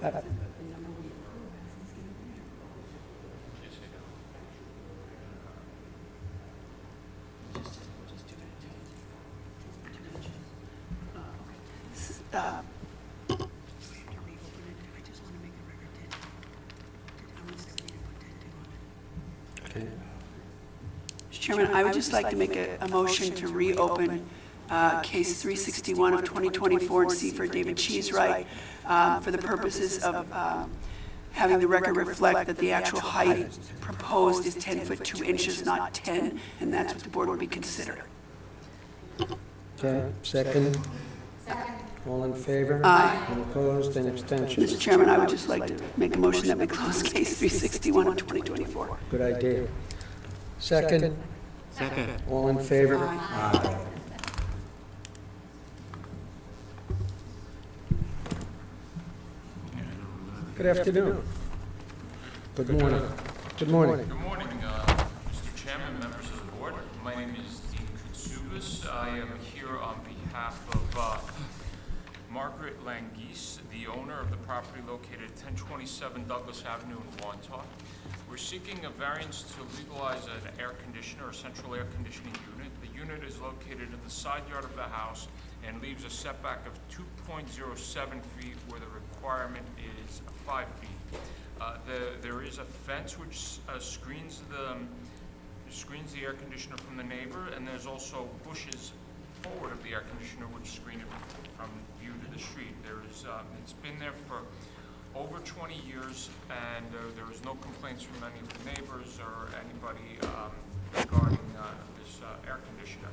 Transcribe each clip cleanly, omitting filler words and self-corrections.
Okay. Mr. Chairman, I would just like to make a motion to reopen case 361 of 2024 and see for David Cheesewright for the purposes of having the record reflect that the actual height proposed is 10 foot 2 inches, not 10, and that's what the board will be considering. Okay, second? All in favor? Aye. Any opposed, any abstentions? Mr. Chairman, I would just like to make a motion that we close case 361 of 2024. Good idea. Second? Second. All in favor? Aye. Good afternoon. Good morning. Good morning. Good morning, Mr. Chairman, members of the board. My name is Dean Kutsubis. I am here on behalf of Margaret Langis, the owner of the property located at 1027 Douglas Avenue in Wantagh. We're seeking a variance to legalize an air conditioner, a central air conditioning unit. The unit is located in the side yard of the house and leaves a setback of 2.07 feet where the requirement is 5 feet. There is a fence which screens the air conditioner from the neighbor, and there's also bushes forward of the air conditioner which screen it from view to the street. It's been there for over 20 years, and there is no complaints from any of the neighbors or anybody regarding this air conditioner.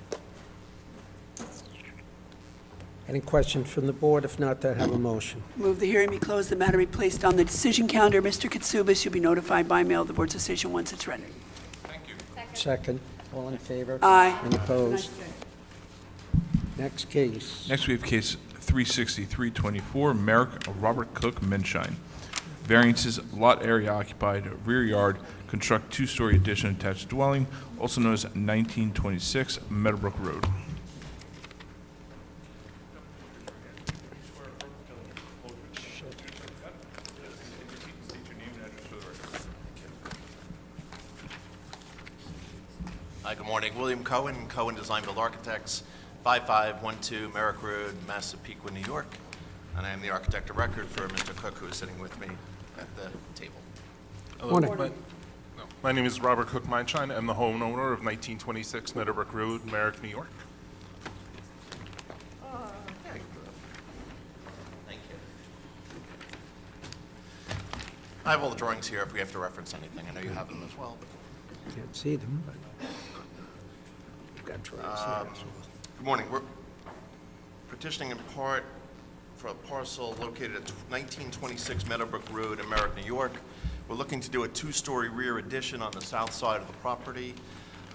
Any questions from the board? If not, I have a motion. Move the hearing be closed, the matter be placed on the decision calendar. Mr. Katsubis, you'll be notified by mail of the board's decision once it's rendered. Thank you. Second. All in favor? Aye. Any opposed? Next case. Next, we have case 36324, Merrick Robert Cook Menshine. Variances, lot area occupied, rear yard, construct two-story addition attached dwelling, also known as 1926 Meadowbrook Road. Hi, good morning. William Cohen, Cohen Design Build Architects, 5512 Merrick Road, Massapequa, New York. And I am the architect of record for Mr. Cook, who is sitting with me at the table. Hello. Morning. My name is Robert Cook Meinschein. I'm the homeowner of 1926 Meadowbrook Road, Merrick, New York. Thank you. I have all the drawings here if we have to reference anything. I know you have them as well. But Can't see them, but you've got drawings here as well. good morning. We're petitioning in part for a parcel located at 1926 Meadowbrook Road in Merrick, New York. We're looking to do a two-story rear addition on the south side of the property.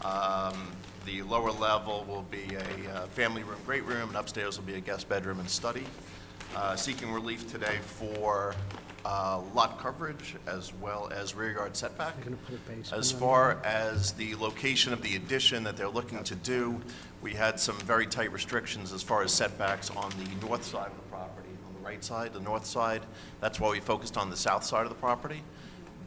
The lower level will be a family room, great room, and upstairs will be a guest bedroom and study. Seeking relief today for lot coverage as well as rear yard setback. You're gonna put a basement As on far as the location of the addition that they're looking to do, we had some very tight restrictions as far as setbacks on the north side of the property, on the right side, the north side. That's why we focused on the south side of the property.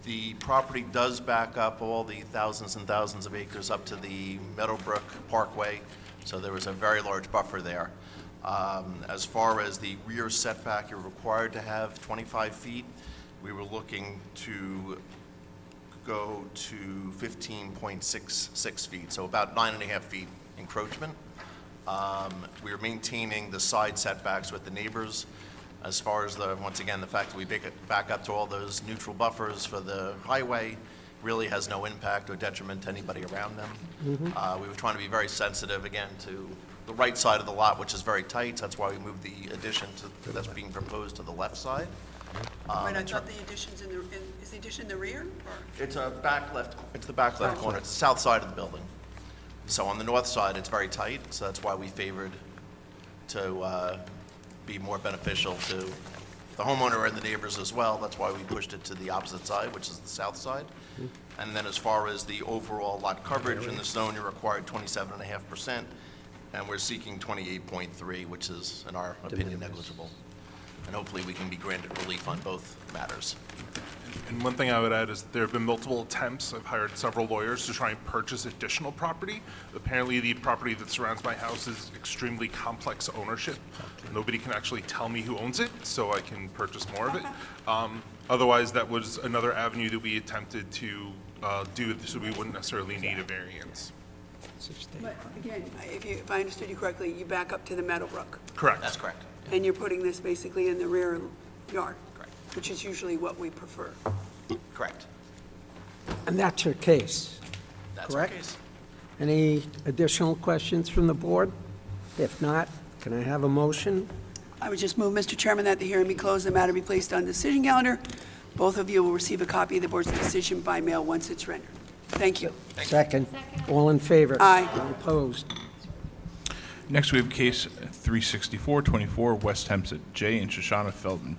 The property does back up all the thousands and thousands of acres up to the Meadowbrook Parkway, so there was a very large buffer there. As far as the rear setback, you're required to have 25 feet. We were looking to go to 15.66 feet, so about 9.5 feet encroachment. We are maintaining the side setbacks with the neighbors. As far as once again, the fact that we back up to all those neutral buffers for the highway really has no impact or detriment to anybody around them. We were trying to be very sensitive, again, to the right side of the lot, which is very tight. That's why we moved the addition that's being proposed to the left side. Right, I thought the addition's is the addition in the rear? Or? It's the back left corner. It's the south side of the building. So on the north side, it's very tight, so that's why we favored to be more beneficial to the homeowner and the neighbors as well. That's why we pushed it to the opposite side, which is the south side. And then as far as the overall lot coverage in the zone, you're required 27.5%, and we're seeking 28.3, which is, in our opinion, negligible. and hopefully we can be granted relief on both matters. And one thing I would add is there have been multiple attempts. I've hired several lawyers to try and purchase additional property. Apparently, the property that surrounds my house is extremely complex ownership. Nobody can actually tell me who owns it, so I can purchase more of it. Otherwise, that was another avenue that we attempted to do, so we wouldn't necessarily need a variance. But again, if I understood you correctly, you back up to the Meadowbrook, Correct. That's correct. and you're putting this basically in the rear yard, Correct. which is usually what we prefer. Correct. And that's your case. That's our Correct. case. Any additional questions from the board? If not, can I have a motion? I would just move, Mr. Chairman, that the hearing be closed, the matter be placed on decision calendar. Both of you will receive a copy of the board's decision by mail once it's rendered. Thank you. Second. All in favor? Aye. All opposed? Next, we have case 36424, West Hempstead, J. and Shoshana Feldman.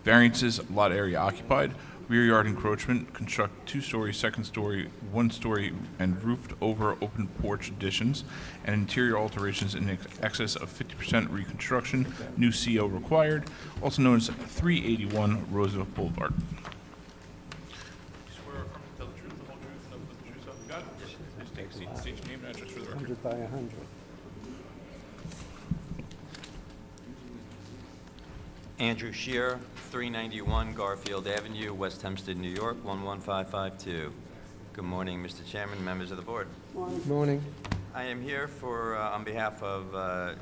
Variances, lot area occupied, rear yard encroachment, construct two-story, second-story, one-story, and roofed-over open porch additions, and interior alterations in excess of 50% reconstruction, new CO required, also known as 381 Roosevelt Boulevard. Swear or affirm to tell the truth, the whole truth, and nothing but the truth, so help you God? Please take a seat, state your name and address for the record. 100 by 100. Andrew Shear, 391 Garfield Avenue, West Hempstead, New York, 11552. Good morning, Mr. Chairman, members of the board. Morning. I am here for, on behalf of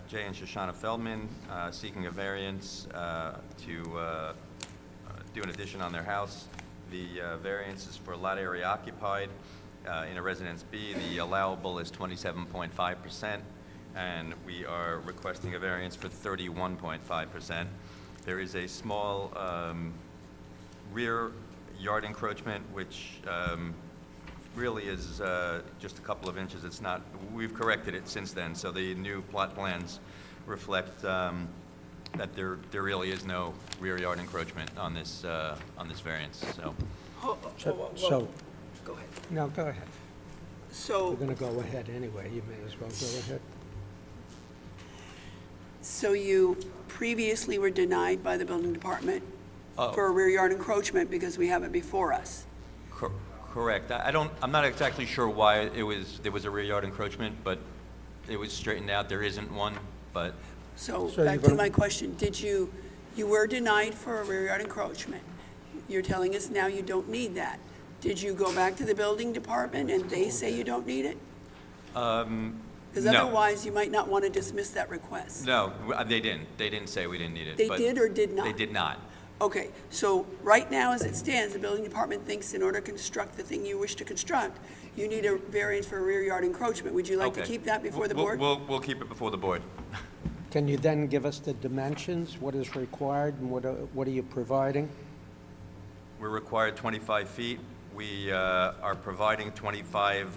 Jay and Shoshana Feldman, seeking a variance to do an addition on their house. The variance is for lot area occupied in a Residence B. The allowable is 27.5%, and we are requesting a variance for 31.5%. There is a small rear yard encroachment, which really is just a couple of inches. It's not, we've corrected it since then, so the new plot plans reflect that there really is no rear yard encroachment on this variance, so. So, Go ahead. no, go ahead. So, We're going to go ahead anyway. You may as well go ahead. so you previously were denied by the building department Oh. for a rear yard encroachment because we have it before us. Correct. I'm not exactly sure why there was a rear yard encroachment, but it was straightened out. There isn't one, but So So back you're to gonna- my question, you were denied for a rear yard encroachment. You're telling us now you don't need that. Did you go back to the building department and they say you don't need it? Because no. otherwise, you might not want to dismiss that request. no, they didn't. They didn't say we didn't need it. They but did or did not? They did not. Okay, so right now, as it stands, the building department thinks in order to construct the thing you wish to construct, you need a variance for a rear yard encroachment. Would you like to Okay. keep that before the We'll- board? We'll keep it before the board. Can you then give us the dimensions, what is required, and what are you providing? We're required 25 feet. We are providing 25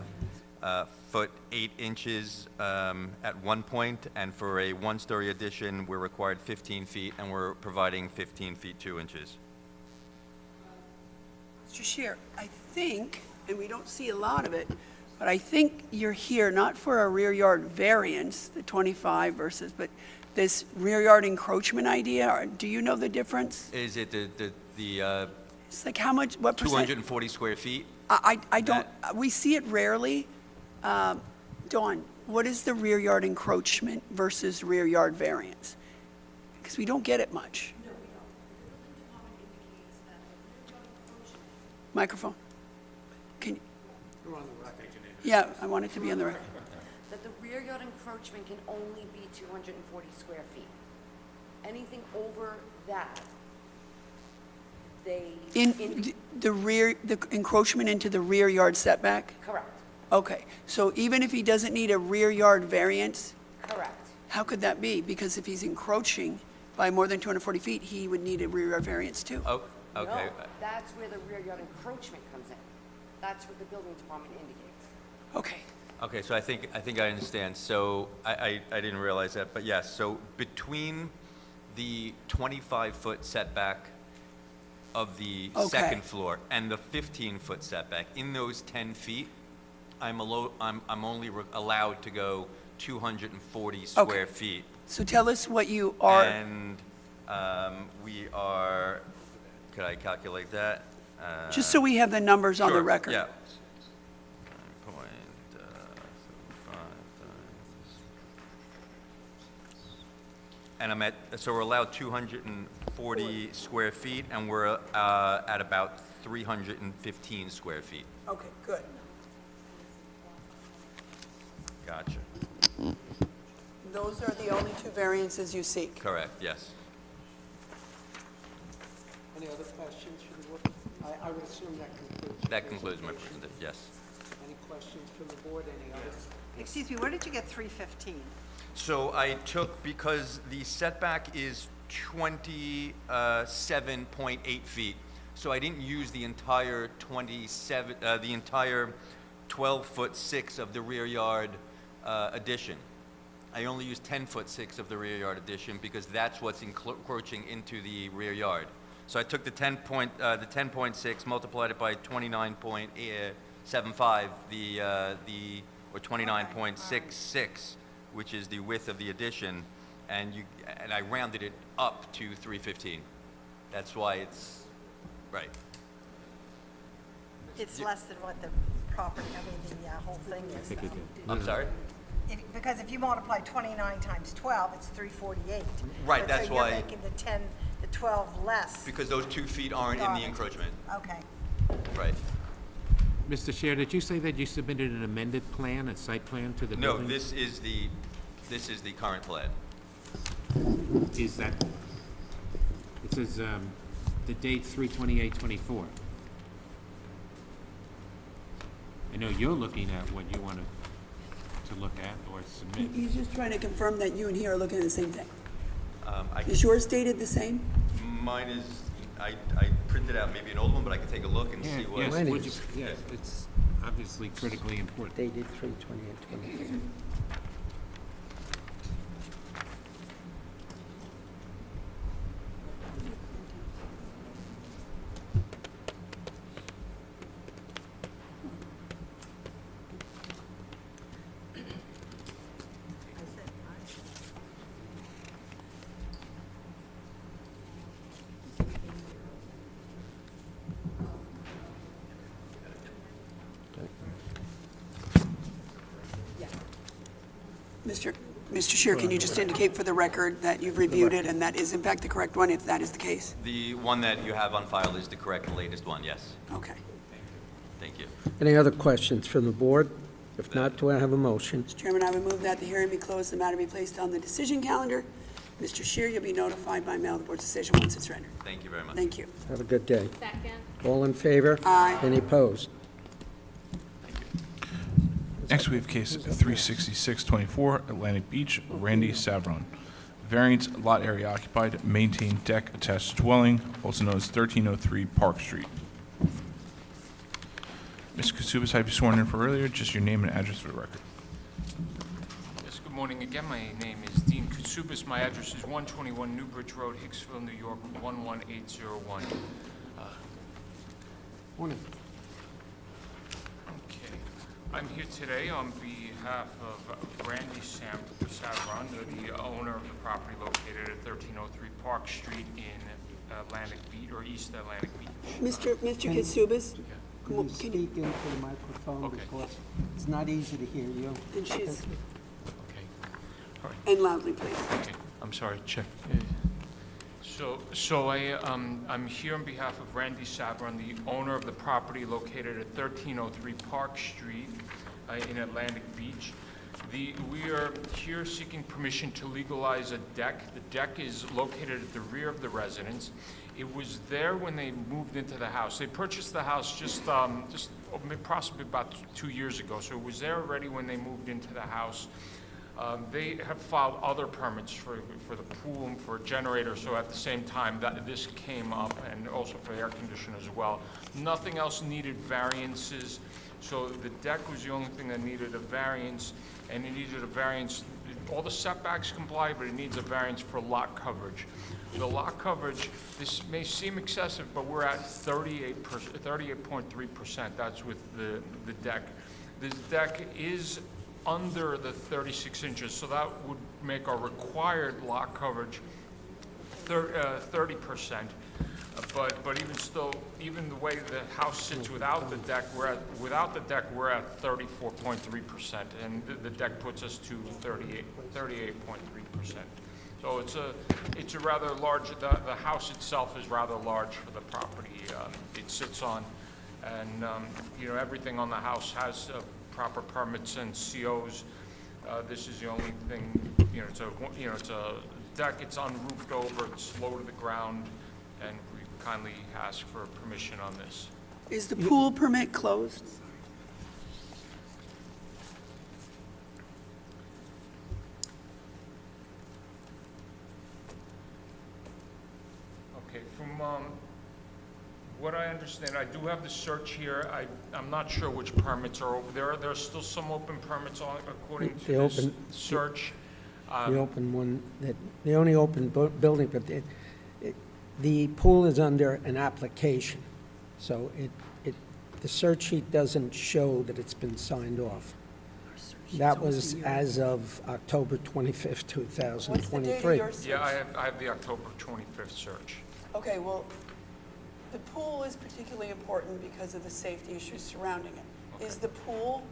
foot 8 inches at one point, and for a one-story addition, we're required 15 feet, and we're providing 15 feet 2 inches. Mr. Shear, I think, and we don't see a lot of it, but I think you're here not for a rear yard variance, the 25 versus, but this rear yard encroachment idea, or do you know the difference? Is it the It's like how much, what percent? 240 square feet? I don't, we see it rarely. Dawn, what is the rear yard encroachment versus rear yard variance? Because we don't get it much. Microphone. Can you? Yeah, I want it to be on the record. That the rear yard encroachment can only be 240 square feet. Anything over that, they. The encroachment into the rear yard setback? Correct, Okay, so even if he doesn't need a rear yard variance, correct. how could that be? Because if he's encroaching by more than 240 feet, he would need a rear yard variance too. Oh, okay. No, that's where the rear yard encroachment comes in. That's what the building department indicates. Okay. Okay, so I think I understand. So I didn't realize that, but yes, so between the 25-foot setback of the Okay. second floor and the 15-foot setback, in those 10 feet, I'm only allowed to go 240 square feet. So tell us what you are, And We are, could I calculate that? Just so we have the numbers on the Sure, record. Yeah. 9.75 times. And I'm at, so we're allowed 240 square feet, and we're at about 315 square feet. Okay, good. Gotcha. Those are the only two variances you seek. Correct, yes. Any other questions for the board? I would assume that concludes. That concludes my presentation, yes. Any questions from the board, any others? Excuse me, where did you get 315? So I took, because the setback is 27.8 feet, so I didn't use the entire 12'6" of the rear yard addition. I only used 10'6" of the rear yard addition because that's what's encroaching into the rear yard. So I took the 10.6, multiplied it by 29.75, or 29.66, which is the width of the addition, and I rounded it up to 315. That's why it's, right. It's less than what the property, I mean, the whole thing is, though. I'm sorry? Because if you multiply 29 times 12, it's 348. Right, But that's So why- you're making the 12 less. Because those 2 feet aren't in Got the it. encroachment. Okay. Right. Mr. Chair, did you say that you submitted an amended plan, a site plan to the No, building? this is the current plan. Is that, it says, the date 3/28/24. I know you're looking at what you wanted to look at or submit. He's just trying to confirm that you and he are looking at the same thing. I Is yours dated the same? Mine is, I printed out maybe an old one, but I can take a look and see what. Yes, Mine would you, is. yes, it's obviously critically important. Dated 3/28/24. Mr. Shear, can you just indicate for the record that you've reviewed it and that is in fact the correct one, if that is the case? The one that you have on file is the correct, latest one, yes. Okay. Thank you. Any other questions from the board? If not, do I have a motion? Mr. Chairman, I would move that the hearing be closed, the matter be placed on the decision calendar. Mr. Shear, you'll be notified by mail of the board's decision once it's rendered. Thank you very much. Thank you. Have a good day. Second. All in favor? Aye. Any opposed? Next, we have case 36624, Atlantic Beach, Randy Savron. Variance, lot area occupied, maintained deck attached dwelling, also known as 1303 Park Street. Mr. Katsubas, have you sworn in for earlier? Just your name and address for the record. Yes, good morning again. My name is Dean Katsubas. My address is 121 Newbridge Road, Hicksville, New York, 11801. Morning. Okay. I'm here today on behalf of Randy Savron, the owner of the property located at 1303 Park Street in Atlantic Beach, or East Atlantic Beach. Mr. Katsubas? Can you Can speak you- into the microphone Okay. because it's not easy to hear you. And she's, Okay. All right. and loudly, please. Okay, I'm sorry, check. I'm here on behalf of Randy Savron, the owner of the property located at 1303 Park Street in Atlantic Beach. We are here seeking permission to legalize a deck. The deck is located at the rear of the residence. It was there when they moved into the house. They purchased the house just possibly about 2 years ago, so it was there already when they moved into the house. They have filed other permits for the pool and for a generator, so at the same time that this came up, and also for the air conditioner as well. Nothing else needed variances, so the deck was the only thing that needed a variance, and it needed a variance. All the setbacks comply, but it needs a variance for lot coverage. The lot coverage, this may seem excessive, but we're at 38.3%. That's with the deck. This deck is under the 36 inches, so that would make our required lot coverage 30%. But even still, even the way the house sits without the deck, we're at 34.3%, and the deck puts us to 38.3%. So it's a rather large, the house itself is rather large for the property it sits on. And, you know, everything on the house has proper permits and COs. This is the only thing, you know, it's a deck, it's unroofed over, it's low to the ground, and we kindly ask for permission on this. Is the pool permit closed? Okay, from what I understand, I do have the search here. I'm not sure which permits are open. There are still some open permits according to The this open- search. The open one, the only open building, but the pool is under an application, so the search sheet doesn't show that it's been signed off. That was as of October 25th, 2023. What's the date of your search? Yeah, I have the October 25th search. Okay, well, the pool is particularly important because of the safety issues surrounding it. Is the pool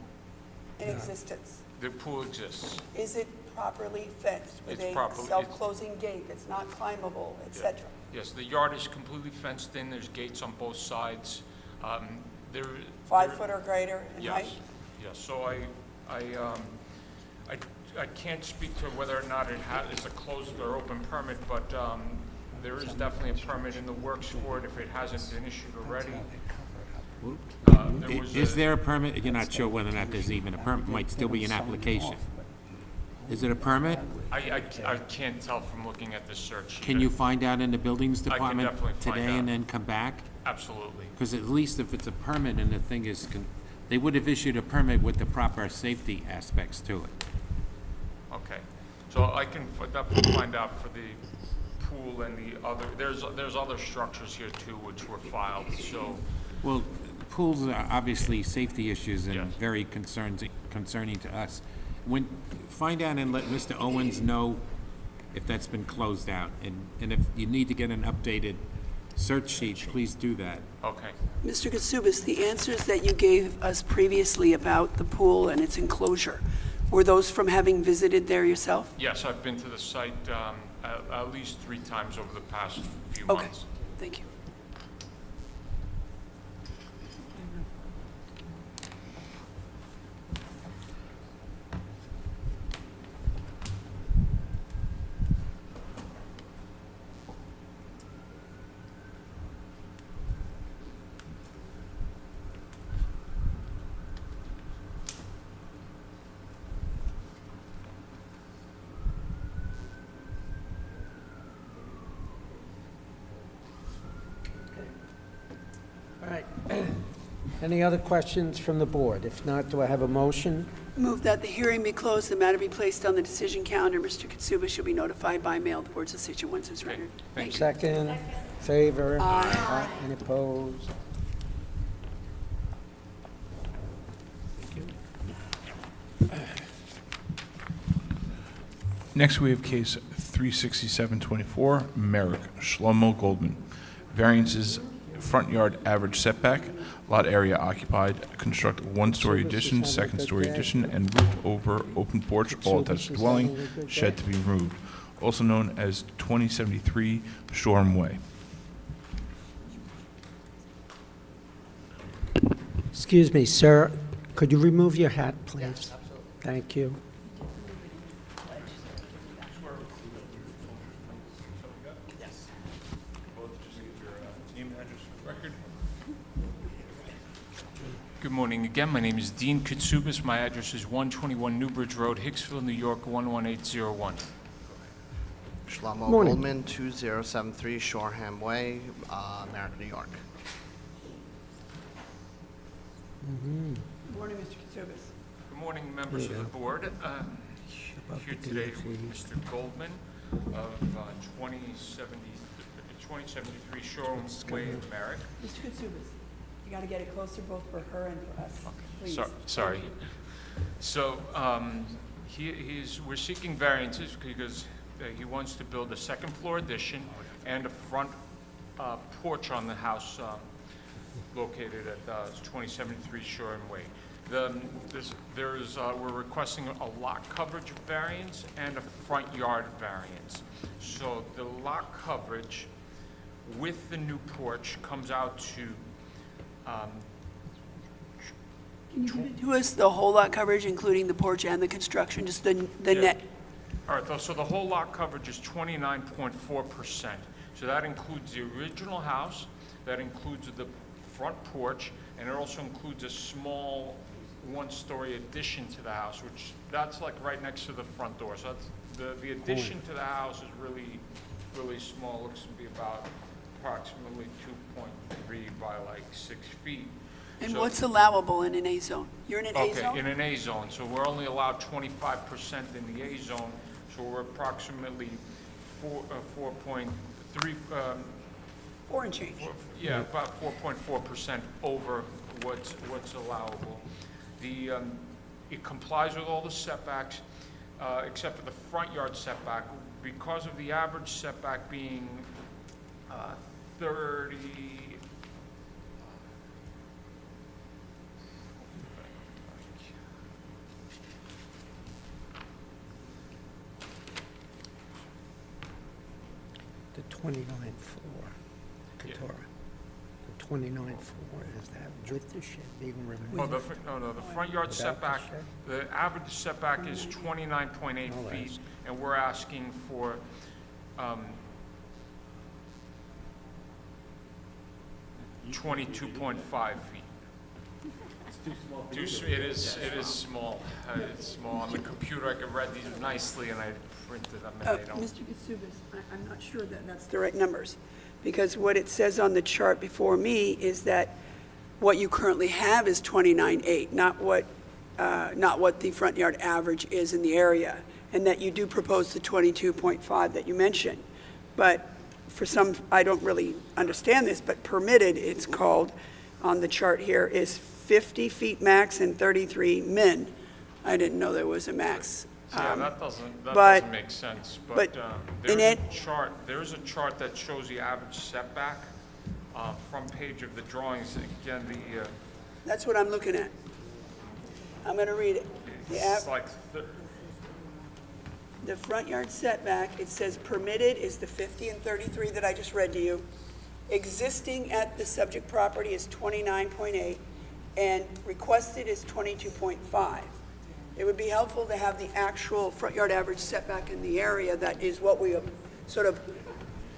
in existence? The pool exists. Is it properly fenced with It's a properly- self-closing gate that's not climbable, et cetera? Yes, the yard is completely fenced in. There's gates on both sides. There. 5 foot or greater in Yes, height? yes, so I can't speak to whether or not it's a closed or open permit, but there is definitely a permit in the works for it if it hasn't been issued already. Is there a permit? You're not sure whether or not there's even a permit, might still be an application. Is it a permit? I can't tell from looking at this search. Can you find out in the buildings department definitely find today and out. then come back? Absolutely. Because at least if it's a permit and the thing is, they would have issued a permit with the proper safety aspects to it. Okay. So I can definitely find out for the pool and the other, there's other structures here too which were filed, so. Well, pools are obviously safety issues and Yes. very concerning to us. Find out and let Mr. Owens know if that's been closed out. And if you need to get an updated search sheet, please do that. Okay. Mr. Katsubis, the answers that you gave us previously about the pool and its enclosure, were those from having visited there yourself? Yes, I've been to the site at least 3 times over the past few Okay, months. thank you. All right. Any other questions from the board? If not, do I have a motion? Move that the hearing be closed, the matter be placed on the decision calendar. Mr. Katsubis shall be notified by mail, the board's decision once it's rendered. Thank you. Second? Favor? Aye. Any opposed? Next, we have case 36724, Merrick, Shlomo Goldman. Variances, front yard average setback, lot area occupied, construct one-story addition, second-story addition, and roofed over open porch, all attached dwelling, shed to be removed, also known as 2073 Shoreham Way. Excuse me, sir, could you remove your hat, please? Yes, absolutely. Thank you. Good morning again. My name is Dean Katsubis. My address is 121 Newbridge Road, Hicksville, New York, 11801. Shlomo Morning. Goldman, 2073 Shoreham Way, Merrick, New York. Good morning, Mr. Katsubis. Good morning, members of the board. Here today with Mr. Goldman of 2073 Shoreham Way in Merrick. Mr. Katsubis, you got to get it closer both for her and for us, please. Sorry. So, we're seeking variances because he wants to build a second floor addition and a front porch on the house located at 2073 Shoreham Way. We're requesting a lot coverage variance and a front yard variance. So the lot coverage with the new porch comes out to, Can you give it to us, the whole lot coverage, including the porch and the construction, just the net? all right, so the whole lot coverage is 29.4%. So that includes the original house, that includes the front porch, and it also includes a small one-story addition to the house, which that's like right next to the front door. So that's, the addition to the house is really, really small. Looks to be about approximately 2.3 by like 6 feet. And So- what's allowable in an A zone? You're in an A zone? Okay, in an A zone, so we're only allowed 25% in the A zone, so we're approximately 4.3, 4 and change. yeah, about 4.4% over what's allowable. It complies with all the setbacks, except for the front yard setback, because of the average setback being 30, The 29.4, Yeah. Katora. The 29.4, is that with the shed being removed? no, the front yard Without the setback, shed? the average setback is 29.8 I'll feet, ask. and we're asking for, 22.5 feet. It is small. It's small. On the computer, I can read these nicely, and I printed them, and they don't. Mr. Katsubis, I'm not sure that that's the right numbers, because what it says on the chart before me is that what you currently have is 29.8, not what the front yard average is in the area, and that you do propose the 22.5 that you mentioned. But for some, I don't really understand this, but permitted, it's called, on the chart here, is 50 feet max and 33 min. I didn't know there was a max. Yeah, that doesn't but- make sense, but but in there's a chart that shows the average setback, front page of the drawings. Again, That's what I'm looking at. I'm going to read it. it's like, The front yard setback, it says permitted is the 50 and 33 that I just read to you. Existing at the subject property is 29.8, and requested is 22.5. It would be helpful to have the actual front yard average setback in the area. That is what we sort of,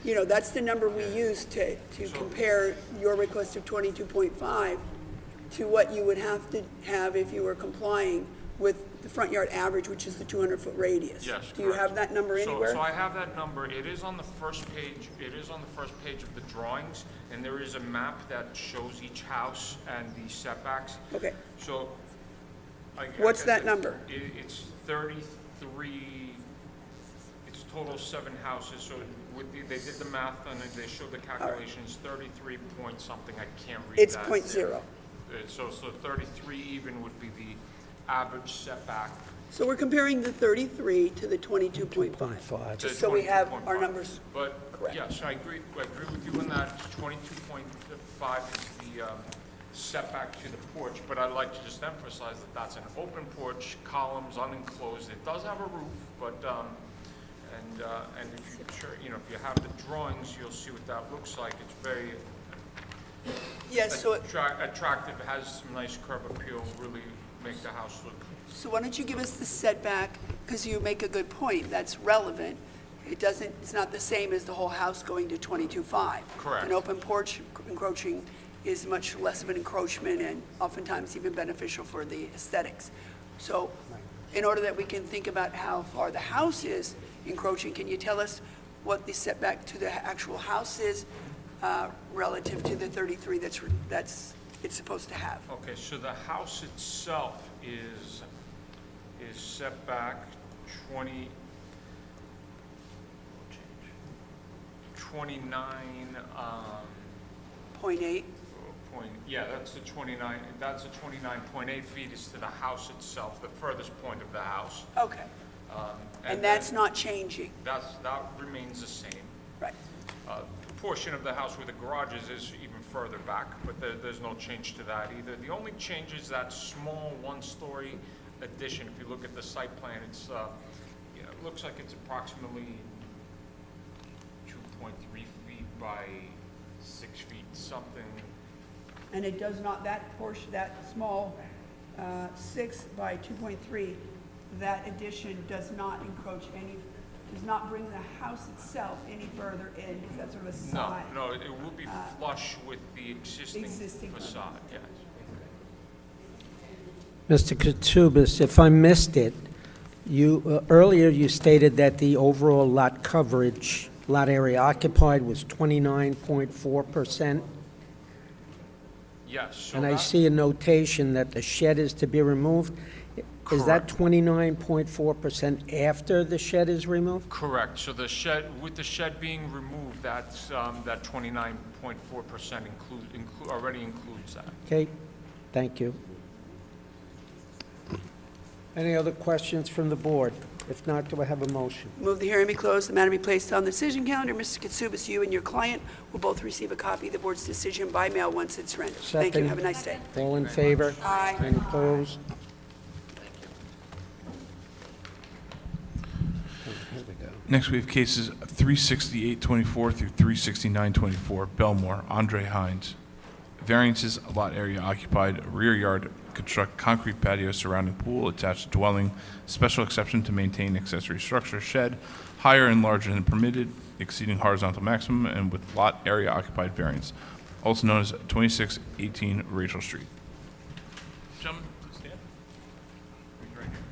that's the number we use to compare your request of 22.5 to what you would have to have if you were complying with the front yard average, which is the 200-foot radius. yes, Do you have that number anywhere? So I have that number. It is on the first page. It is on the first page of the drawings, and there is a map that shows each house and the setbacks. Okay. So. What's that number? It's 33, it's total 7 houses, so they did the math and they showed the calculations, 33 point something, I can't read that. It's .0. So 33 even would be the average setback. So we're comparing the 33 to the 22.5, 22.5. just so we have our 22.5. numbers. But, Correct. yes, I agree with you on that. 22.5 is the setback to the porch, but I'd like to just emphasize that that's an open porch, columns, unenclosed. It does have a roof, but, and if you have the drawings, you'll see what that looks like. It's very Yes, so attractive, it has some nice curb appeal, really make the house look. So why don't you give us the setback, because you make a good point, that's relevant. It's not the same as the whole house going to 22.5. Correct. An open porch encroaching is much less of an encroachment and oftentimes even beneficial for the aesthetics. So in order that we can think about how far the house is encroaching, can you tell us what the setback to the actual house is relative to the 33 that's it's supposed to have? Okay, so the house itself is set back 29, 0.8? yeah, that's the 29.8 feet is to the house itself, the furthest point of the house. Okay. And that's not changing, That remains the same. right? portion of the house where the garage is even further back, but there's no change to that either. The only change is that small one-story addition. If you look at the site plan, it's, it looks like it's approximately 2.3 feet by 6 feet something. And it does not, that portion, that small 6 by 2.3, that addition does not encroach any, does not bring the house itself any further in, is that sort of a side? No, it will be flush with the existing Existing facade, yes. Mr. Katsubis, if I missed it, you, earlier you stated that the overall lot coverage, lot area occupied was 29.4%, Yes, so and I that- see a notation that the shed is to be removed. Is that 29.4% after the shed is removed? Correct, so the shed, with the shed being removed, that's, that 29.4% already includes that. Okay, thank you. Any other questions from the board? If not, do I have a motion? Move the hearing be closed, the matter be placed on the decision calendar. Mr. Katsubis, you and your client will both receive a copy of the board's decision by mail once it's rendered. Thank you, Second. have a nice day. All in favor? Aye. Any opposed? Next, we have cases 36824 through 36924. Belmore, Andre Hines. Variances, lot area occupied, rear yard, construct concrete patio surrounding pool, attached dwelling, special exception to maintain accessory structure, shed, higher and larger than permitted, exceeding horizontal maximum, and with lot area occupied variance, also known as 2618 Rachel Street. Gentlemen, please stand. Raise your right hand.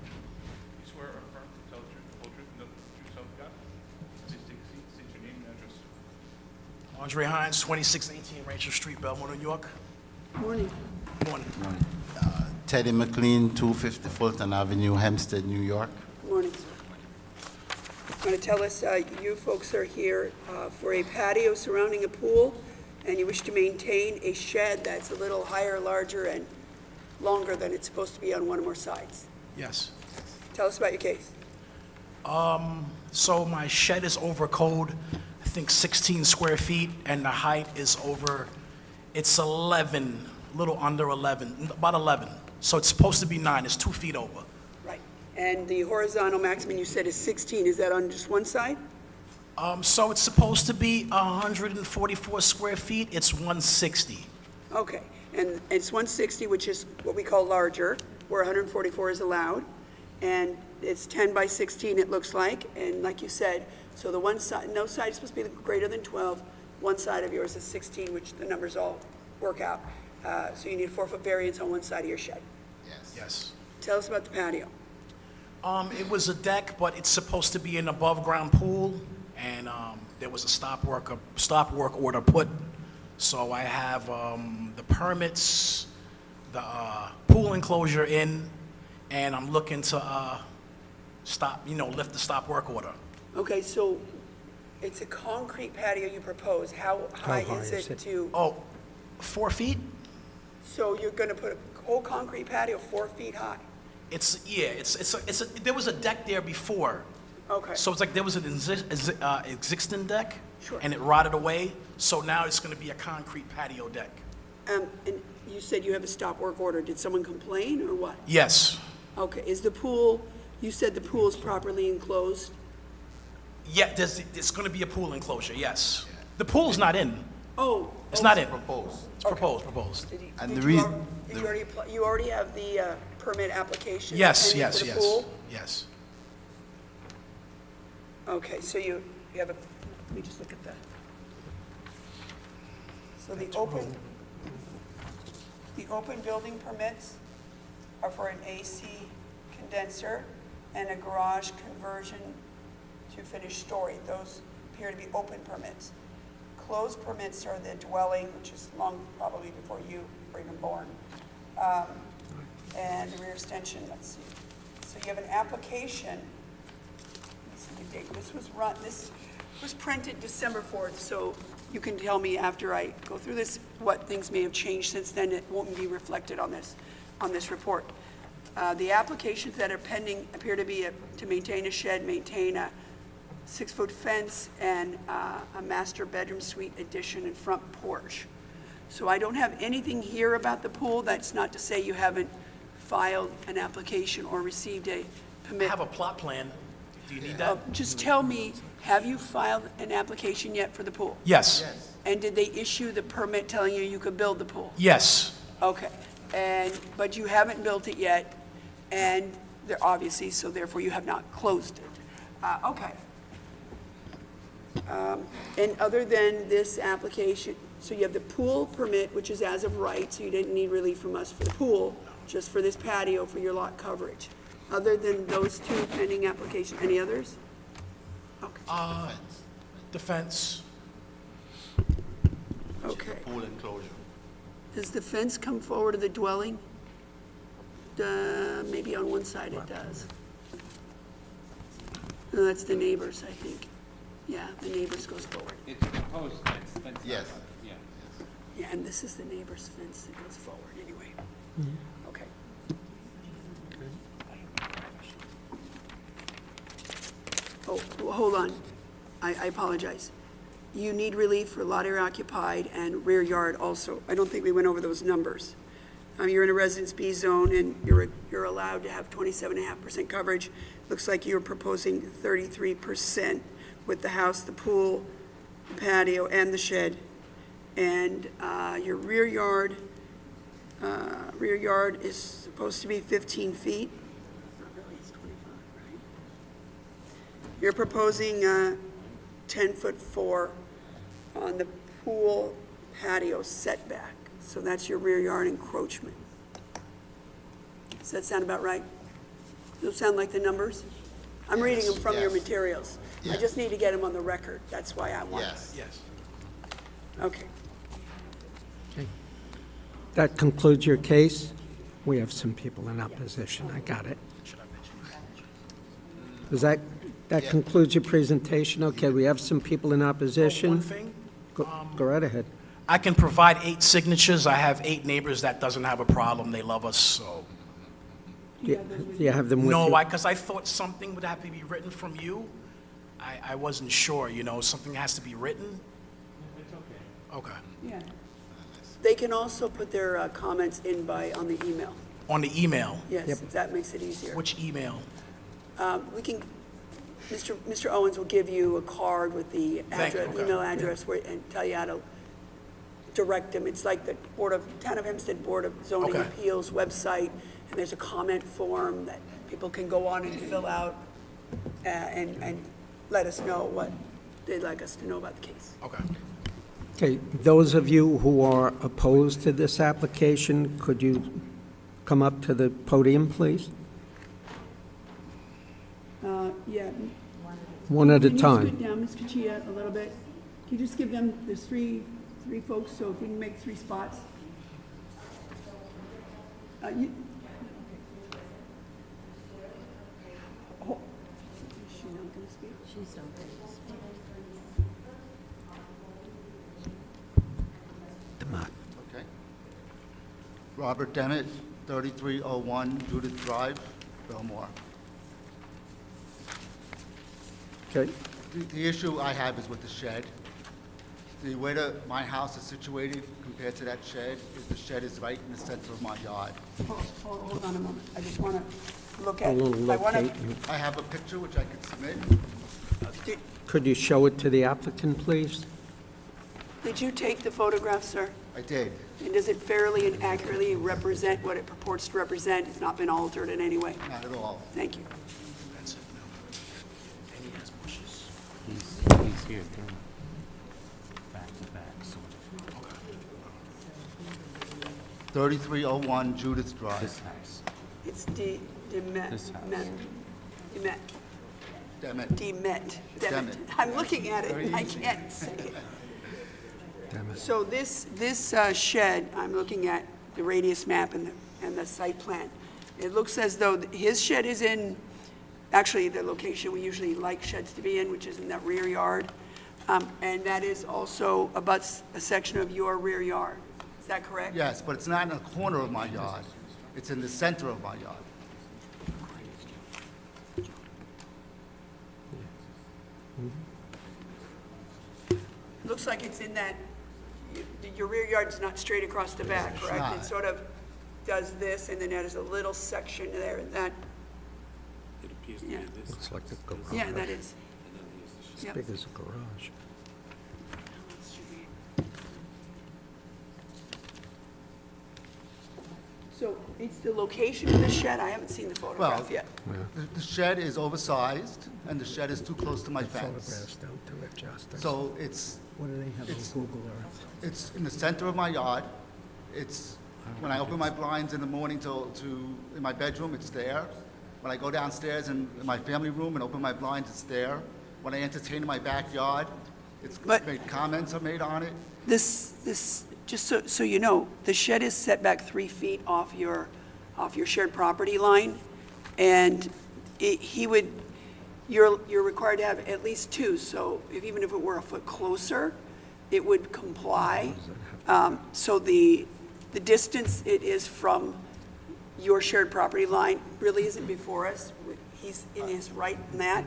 You swear or affirm to tell the truth, the whole truth, and nothing but the truth, so help you God? Please take a seat, state your name and address. Andre Hines, 2618 Rachel Street, Belmore, New York. Morning. Morning. Teddy McLean, 250 Fulton Avenue, Hempstead, New York. Morning. Want to tell us, you folks are here for a patio surrounding a pool, and you wish to maintain a shed that's a little higher, larger, and longer than it's supposed to be on one or more sides. Yes. Tell us about your case. So my shed is over code, I think 16 square feet, and the height is over, it's 11, a little under 11, about 11. So it's supposed to be 9, it's 2 feet over. Right. And the horizontal maximum you said is 16. Is that on just one side? So it's supposed to be 144 square feet, it's 160. Okay. And it's 160, which is what we call larger, where 144 is allowed. And it's 10 by 16, it looks like. And like you said, so the one side, no side is supposed to be greater than 12. One side of yours is 16, which the numbers all work out. So you need a 4-foot variance on one side of your shed. Yes. Tell us about the patio. It was a deck, but it's supposed to be an above-ground pool, and there was a stop work order put. So I have the permits, the pool enclosure in, and I'm looking to lift the stop work order. Okay, so it's a concrete patio you propose. How high high is is it it? to? Oh, 4 feet? So you're going to put a whole concrete patio 4 feet high? There was a deck there before. Okay. So it's like there was an existing deck. Sure. And it rotted away, so now it's gonna be a concrete patio deck. And you said you have a stop work order. Did someone complain or what? Yes. Okay, is the pool, you said the pool is properly enclosed? Yeah, it's gonna be a pool enclosure, yes. The pool's not in. Oh. It's not in. Proposed. It's proposed. Did you- And did the you reason- al- you already you already have the permit application? Yes, pending for yes, the yes, pool? yes. Okay, so you have a, let me just look at that. So the open building permits are for an AC condenser and a garage conversion to finished story. Those appear to be open permits. Closed permits are the dwelling, which is long probably before you were even born. And the rear extension, let's see. So you have an application. Let's see the date. This was printed December 4th, so you can tell me after I go through this what things may have changed since then. It won't be reflected on this report. The applications that are pending appear to be to maintain a shed, maintain a 6-foot fence, and a master bedroom suite addition and front porch. So I don't have anything here about the pool. That's not to say you haven't filed an application or received a I permit. have a plot plan. Do you need that? Just tell me, have you filed an application yet for the pool? Yes. And did they issue the permit telling you you could build the pool? Yes. Okay, but you haven't built it yet, and they're obviously, so therefore you have not closed it. Okay. And other than this application, so you have the pool permit, which is as of right, so you didn't need relief from us for the pool, just for this patio for your lot coverage. Other than those two pending applications, any others? Okay. The fence. Okay. Pool enclosure. Does the fence come forward of the dwelling? Maybe on one side it does. No, that's the neighbors, I think. Yeah, the neighbors goes forward. It's proposed fence. Yes. Yeah. Yeah, and this is the neighbor's fence that goes forward anyway. Okay. Oh, well, hold on. I apologize. You need relief for lot area occupied and rear yard also. I don't think we went over those numbers. You're in a Residence B zone, and you're allowed to have 27.5% coverage. Looks like you're proposing 33% with the house, the pool, the patio, and the shed. And your rear yard is supposed to be 15 feet. Not really, it's 25, right? You're proposing 10'4" on the pool patio setback. So that's your rear yard encroachment. Does that sound about right? Those sound like the numbers? I'm reading them from your Yes. materials. I Yes. just need to get them on the record. That's why I want. Yes. Yes. Okay. That concludes your case. We have some people in opposition. I got it. Does that concludes your presentation? Okay, we have some people in opposition. One thing, Go right ahead. I can provide 8 signatures. I have 8 neighbors that doesn't have a problem. They love us, so. Do you have them with you? No, because I thought something would have to be written from you. I wasn't sure, something has to be written. It's okay. Okay. Yeah. They can also put their comments in on the email. On the email? Yes, if that makes it easier. Which email? We can, Mr. Owens will give you a card with the Thank you, address, okay. email address, and tell you how to direct them. It's like the Town of Hempstead Board of Zoning Okay. Appeals website, and there's a comment form that people can go on and fill out and let us know what they'd like us to know about the case. Okay. Okay, those of you who are opposed to this application, could you come up to the podium, please? Yeah. One at a Can you time. scoot down, Ms. Kachia, a little bit? Can you just give them, there's three folks, so if you can make 3 spots. Is she not going to speak? She's not going to speak. Okay. Robert Demmett, 3301 Judith Drive, Belmore. Okay, The issue I have is with the shed. The way that my house is situated compared to that shed is the shed is right in the center of my yard. Hold on a moment. I just want to look a at, little I want locate. to, I have a picture which I could submit. Could you show it to the applicant, please? did you take the photograph, sir? I did. And does it fairly and accurately represent what it purports to represent? It's not been altered in any way? Not at all. Thank you. That's it. And he has bushes. He's here, too. Back to back, so 3301 Judith Drive. this house. It's Demet. This house. Demet. Demmett. Demet. Demet. I'm looking at it, and I can't say it. So this shed, I'm looking at the radius map and the site plan. It looks as though his shed is in, actually, the location we usually like sheds to be in, which is in that rear yard. And that is also abuts a section of your rear yard. Is that correct? Yes, but it's not in the corner of my yard. It's in the center of my yard. Looks like it's in that, your rear yard's not straight across the back, correct? not. It sort of does this, and then there's a little section there, and that, It appears yeah. Looks like a garage. Yeah, that is. As Yep. big as a garage. So it's the location of the shed, I haven't seen the photograph Well, yet. The shed is oversized, and the shed is too close to my fence. Photographs don't do it justice. So it's, What do they have it's- on Google Earth? it's in the center of my yard. It's, when I open my blinds in the morning in my bedroom, it's there. When I go downstairs in my family room and open my blinds, it's there. When I entertain in my backyard, But- comments are made on it. This, just so you know, the shed is set back 3 feet off your shared property line, and you're required to have at least 2, so even if it were a foot closer, it would comply. So the distance it is from your shared property line really isn't before us. He's in his right in that.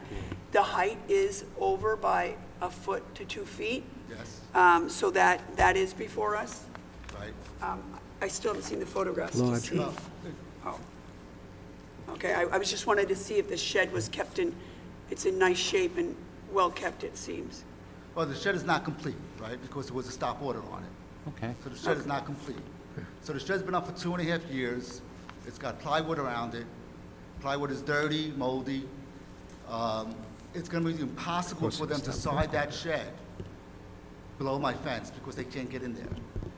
The height is over by a foot to 2 feet. Yes, So that is before us. right. I still haven't seen the photographs to Large. see. Oh. Okay, I was just wanted to see if the shed was kept it's in nice shape and well-kept, it seems. Well, the shed is not complete, right, because there was a stop order on it. Okay. So the shed is not complete. So the shed's been up for 2.5 years. It's got plywood around it. Plywood is dirty, moldy. It's gonna be impossible for them to side that shed below my fence because they can't get in there.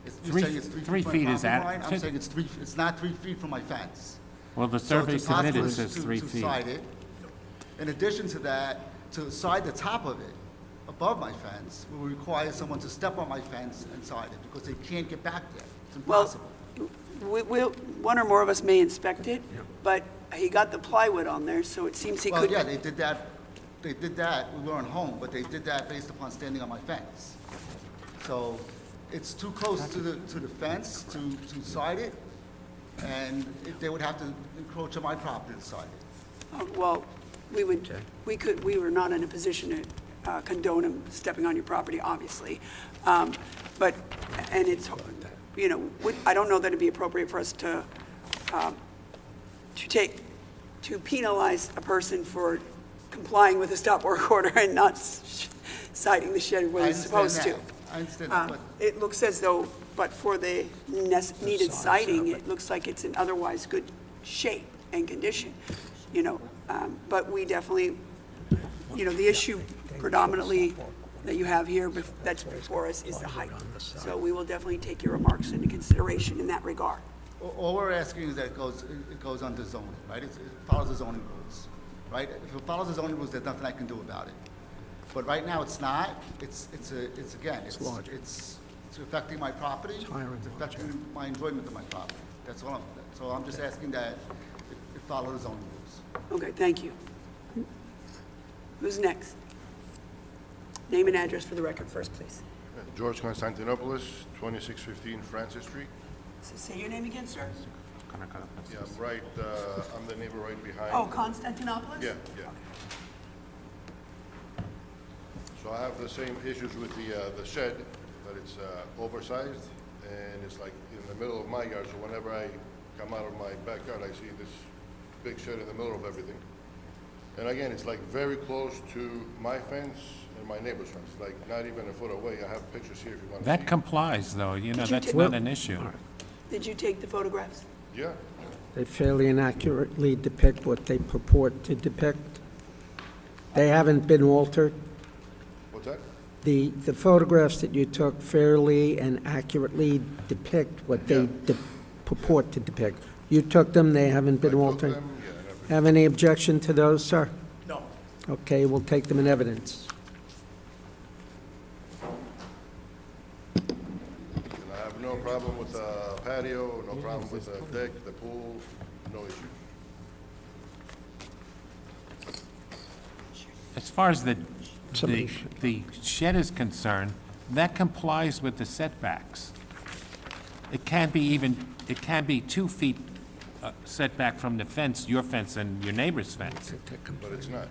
You're Three- saying it's 3 3 feet from feet my is property that- line? I'm saying it's not 3 feet from my fence. Well, the So survey it's impossible submitted to- says 3 to feet. side it. In addition to that, to side the top of it, above my fence, will require someone to step on my fence and side it, because they can't get back there. It's Well, impossible. one or more of us may inspect it, but he got the plywood on there, so it seems he Well, could. yeah, they did that, we weren't home, but they did that based upon standing on my fence. So it's too close to the fence to side it, and they would have to encroach on my property to side it. Well, we were not in a position to condone him stepping on your property, obviously. But, and it's, I don't know that it'd be appropriate for us to penalize a person for complying with a stop work order and not citing the shed when I it's supposed to. understand that. I understand that, but It looks as though, but for the needed siding, it looks like it's in otherwise good shape and condition, But we definitely, the issue predominantly that you have here that's before us is the height. So we will definitely take your remarks into consideration in that regard. all we're asking is that it goes under zoning, right? It follows the zoning rules, right? If it follows the zoning rules, there's nothing I can do about it. But right now, it's not. It's affecting my property. It's affecting my enjoyment of my property. That's all. So I'm just asking that it follow the zoning rules. Okay, thank you. Who's next? Name and address for the record first, please. George Constantinopoulos, 2615 Francis Street. So say your name again, sir? Yeah, I'm right, I'm the neighbor right behind. Oh, Constantinopolis? Yeah. So I have the same issues with the shed, that it's oversized, and it's like in the middle of my yard, so whenever I come out of my backyard, I see this big shed in the middle of everything. And again, it's like very close to my fence and my neighbor's fence, like not even a foot away. I have pictures here if you want to see. That complies, though, you that's take- not an issue. Did you take the photographs? Yeah, They fairly inaccurately depict what they purport to depict. They haven't been altered. what's that? The photographs that you took fairly and accurately depict what they purport to depict. You took them, they haven't been altered? them, yeah, and everything. Have any objection to those, sir? No. Okay, we'll take them in evidence. And I have no problem with the patio, no problem with the deck, the pool, no issue. As far as the Somebody shed is concerned, that complies with the setbacks. It can be 2 feet setback from the fence, your fence and your neighbor's fence. But it's not.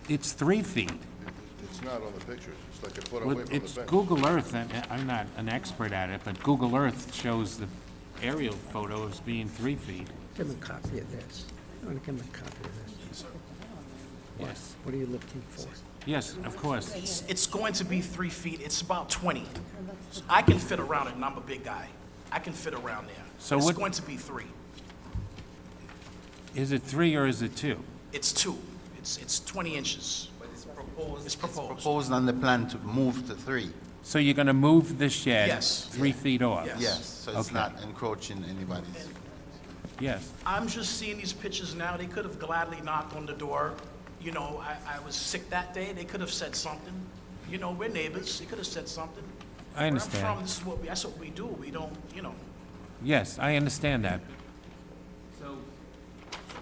It's 3 feet. It's not on the pictures. It's like a foot Well, away from the it's fence. Google Earth, and I'm not an expert at it, but Google Earth shows the aerial photo as being 3 feet. Give him a copy of this. I want to give him a copy of this. Yes. What are you looking for? Yes, of course. It's going to be 3 feet, it's about 20. I can fit around it, and I'm a big guy. I can fit around there. So It's what- going to be 3. Is it 3 or is it 2? It's 2. It's 20 inches. It's proposed. Proposed on the plan to move to 3. So you're going to move the shed Yes. 3 feet off? Yes. Yes, so it's Okay. not encroaching anybody's. Yes. I'm just seeing these pictures now. They could have gladly knocked on the door. You know, I was sick that day. They could have said something. You know, we're neighbors. They could have said something. I understand. Where I'm from, this is what that's what we do. We don't, you know. Yes, I understand that. So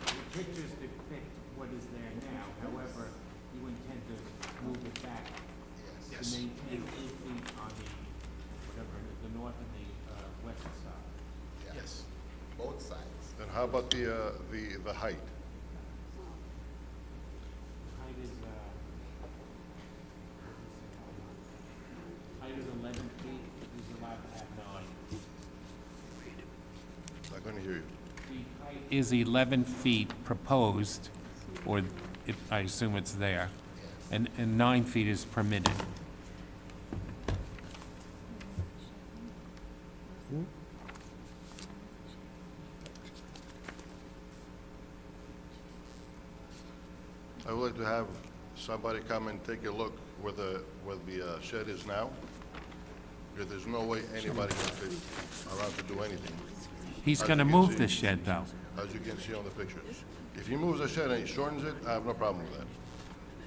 the pictures depict what is there now, however, you intend to move it back to Yes. maintain 2 feet on the, whatever, the north and the west side. Yes. Both sides. And how about the height? Height is 11 feet, he's allowed to have 9. I couldn't hear you. The height is 11 feet proposed, or I assume it's there, and 9 feet is permitted. I would like to have somebody come and take a look where the shed is now. Because there's no way anybody can fit around to do anything. He's As going to you can move see- the shed, though. As you can see on the pictures. If he moves the shed and he shortens it, I have no problem with that.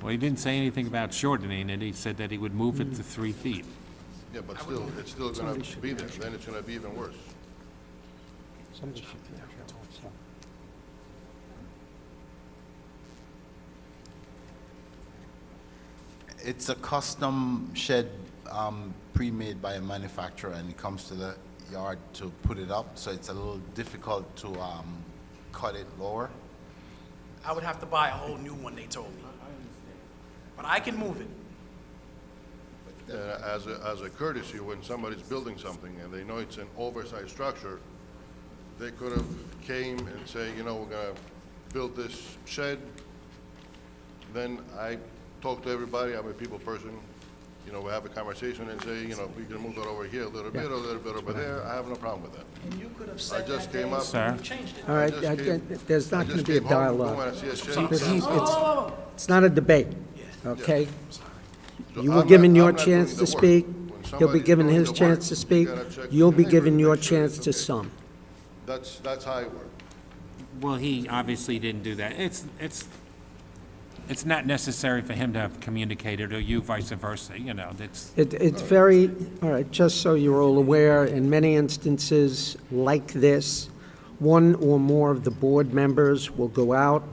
Well, he didn't say anything about shortening it, he said that he would move it to 3 feet. Yeah, but still, it's still gonna be there, then it's gonna be even worse. Somebody should be out here also. It's a custom shed pre-made by a manufacturer, and it comes to the yard to put it up, so it's a little difficult to cut it lower. I would have to buy a whole new one, they told me. But I can move it. As a courtesy, when somebody's building something and they know it's an oversized structure, they could have came and say, you know, we're gonna build this shed. Then I talk to everybody, I'm a people person, you know, we have a conversation and say, you know, we can move it over here a little bit over there, I have no problem with that. And you could have said just that day, came up- Sir? you changed it. All right, I just came- there's not I going to just be a came home, dialogue. when I see a shed, It's not a debate, okay? So You I'm were not- given your I'm not chance doing to the work. speak, When he'll be somebody's given doing his the chance work, to you speak, gotta check with you'll the be neighbor given to your make sure chance it's to okay. sum. That's how I work. Well, he obviously didn't do that. It's not necessary for him to have communicated, or you vice versa, you know, It's very, all right, just so you're all aware, in many instances like this, one or more of the board members will go out,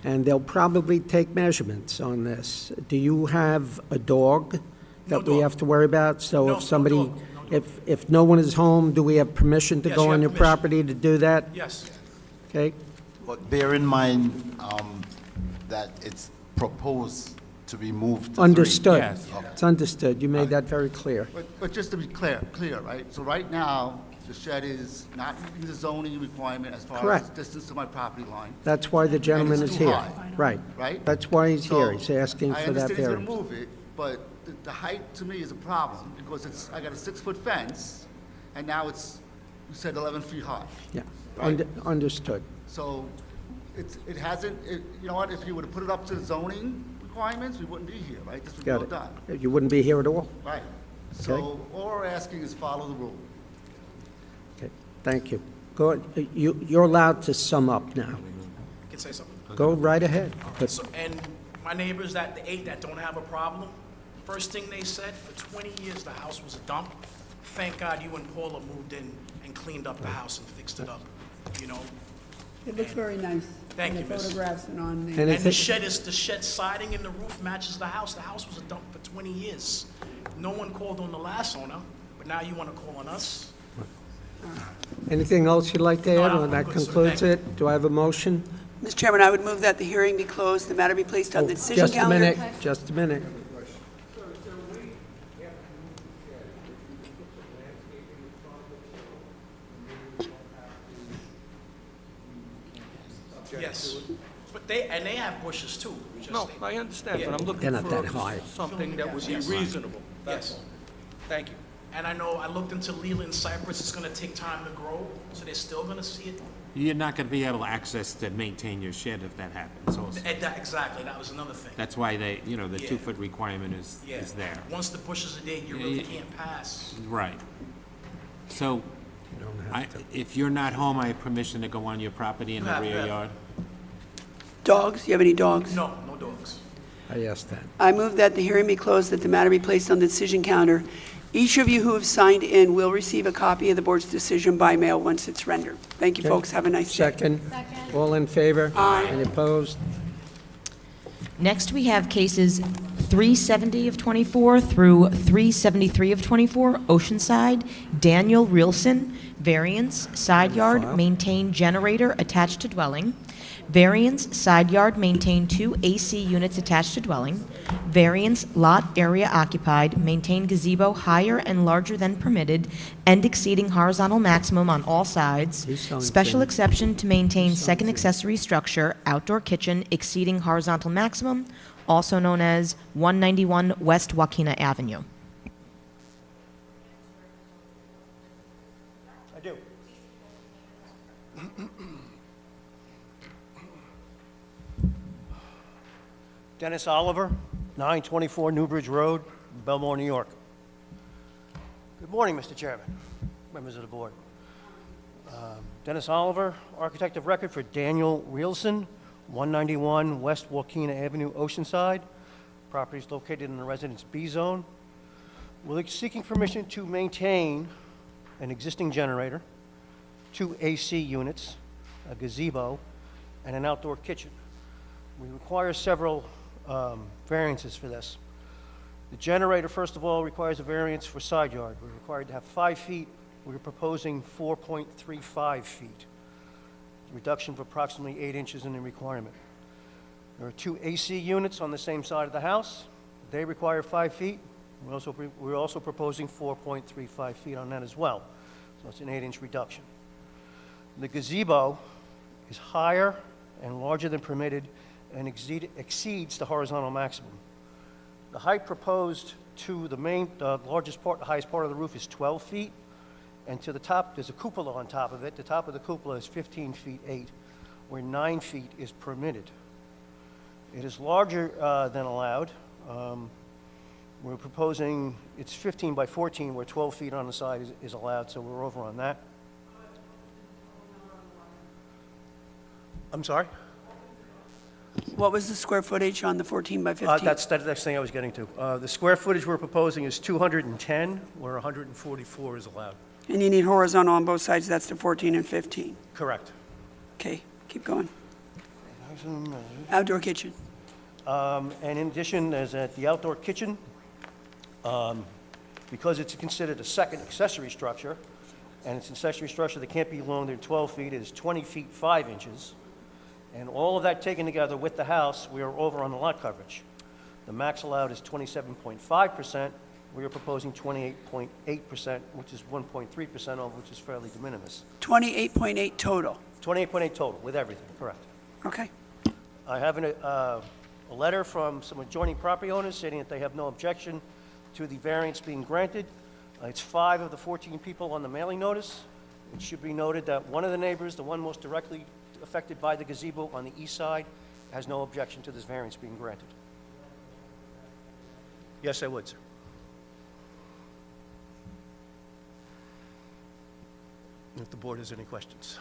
and they'll probably take measurements on this. Do you have a dog that No we dog. have to worry about? So No, if no somebody, dog, no dog. if no one is home, do we have permission to Yes, go you on have your permission. property to do that? Yes. Okay? But bear in mind that it's proposed to be moved to 3. Understood. Yes. It's understood. You made that very clear. But just to be clear, right? So right now, the shed is not meeting the zoning requirement as far as Correct. distance to my property line, That's why the gentleman it's is too here. high. Right. right? That's why he's So, here. He's asking I for that understand he's variance. gonna move it, but the height to me is a problem, because I got a 6-foot fence, and now it's, you said 11 feet high. Yeah, Right. Understood. So it hasn't, you know what, if you would have put it up to the zoning requirements, we wouldn't be here, right? This would be all Got done. it. You wouldn't be here at all? Right. So all we're asking is follow the rule. Okay, thank you. Go, you're allowed to sum up now. I can say something. Go right ahead. But So, and my neighbors that don't have a problem, first thing they said, for 20 years, the house was a dump. Thank God you and Paula moved in and cleaned up the house and fixed it up, you know? It looks very nice. Thank on you, the miss. photographs and on the. And And if the it- shed siding in the roof matches the house. The house was a dump for 20 years. No one called on the last owner, but now you want to call on us? Anything else you'd like to No, add, or I'm that good, sir. concludes Thank it? Do I have a motion? Mr. Chairman, I would move that the hearing be closed, the matter be placed on the decision Just a calendar. minute, just a minute. object Yes. to it. But they have bushes too. We just- No, I understand, but I'm Yeah. looking They're not that for high. something that would be Yes. reasonable. That's Yes. all. Thank you. And I know, I looked into Leland cypress, it's gonna take time to grow, so they're still gonna see it. You're not gonna be able to access to maintain your shed if that happens also. Exactly, that was another thing. That's why they, the Yeah. 2-foot requirement is Yeah. there. Once the bushes are there, you Yeah, really yeah. can't pass. Right. So, if you're not home, I have permission to go on your property in the Yeah, rear yeah. yard? Dogs? You have any dogs? No, no dogs. I asked that. I move that the hearing be closed, that the matter be placed on the decision counter. Each of you who have signed in will receive a copy of the board's decision by mail once it's rendered. Thank you, Okay. folks. Have a nice day. Second. All in favor? Aye. Any opposed? Next, we have cases 370 of 24 through 373 of 24, Oceanside, Daniel Reelson, variance, side yard, maintain generator attached to dwelling, variance, side yard, maintain 2 AC units attached to dwelling, variance, lot area occupied, maintain gazebo higher and larger than permitted and exceeding horizontal maximum on all sides, special exception to maintain second accessory structure, outdoor kitchen exceeding horizontal maximum, also known as 191 West Joaquina Avenue. I do. Dennis Oliver, 924 Newbridge Road, Belmore, New York. Good morning, Mr. Chairman, members of the board. Dennis Oliver, architect of record for Daniel Reelson, 191 West Joaquina Avenue, Oceanside. Property is located in the Residence B zone. We're seeking permission to maintain an existing generator, 2 AC units, a gazebo, and an outdoor kitchen. We require several variances for this. The generator, first of all, requires a variance for side yard. We're required to have 5 feet. We're proposing 4.35 feet. Reduction of approximately 8 inches in the requirement. There are 2 AC units on the same side of the house. They require 5 feet. We're also proposing 4.35 feet on that as well. So it's an 8-inch reduction. The gazebo is higher and larger than permitted and exceeds the horizontal maximum. The height proposed to the largest part, the highest part of the roof is 12 feet, and to the top, there's a cupola on top of it. The top of the cupola is 15 feet 8, where 9 feet is permitted. It is larger than allowed. We're proposing, it's 15 by 14, where 12 feet on the side is allowed, so we're over on that. I'm sorry? What was the square footage on the 14 by 15? That's the next thing I was getting to. The square footage we're proposing is 210, where 144 is allowed. And you need horizontal on both sides, that's the 14 and 15. Correct. Okay, keep going. Outdoor kitchen. And in addition, there's the outdoor kitchen, because it's considered a second accessory structure, and it's an accessory structure that can't be longer than 12 feet, it is 20 feet 5 inches. And all of that taken together with the house, we are over on the lot coverage. The max allowed is 27.5%. We are proposing 28.8%, which is 1.3% over, which is fairly de minimis. 28.8 total. 28.8 total, with everything, correct. Okay. I have a letter from some adjoining property owners stating that they have no objection to the variance being granted. It's 5 of the 14 people on the mailing notice. It should be noted that one of the neighbors, the one most directly affected by the gazebo on the east side, has no objection to this variance being granted. Yes, I would, sir. If the board has any questions.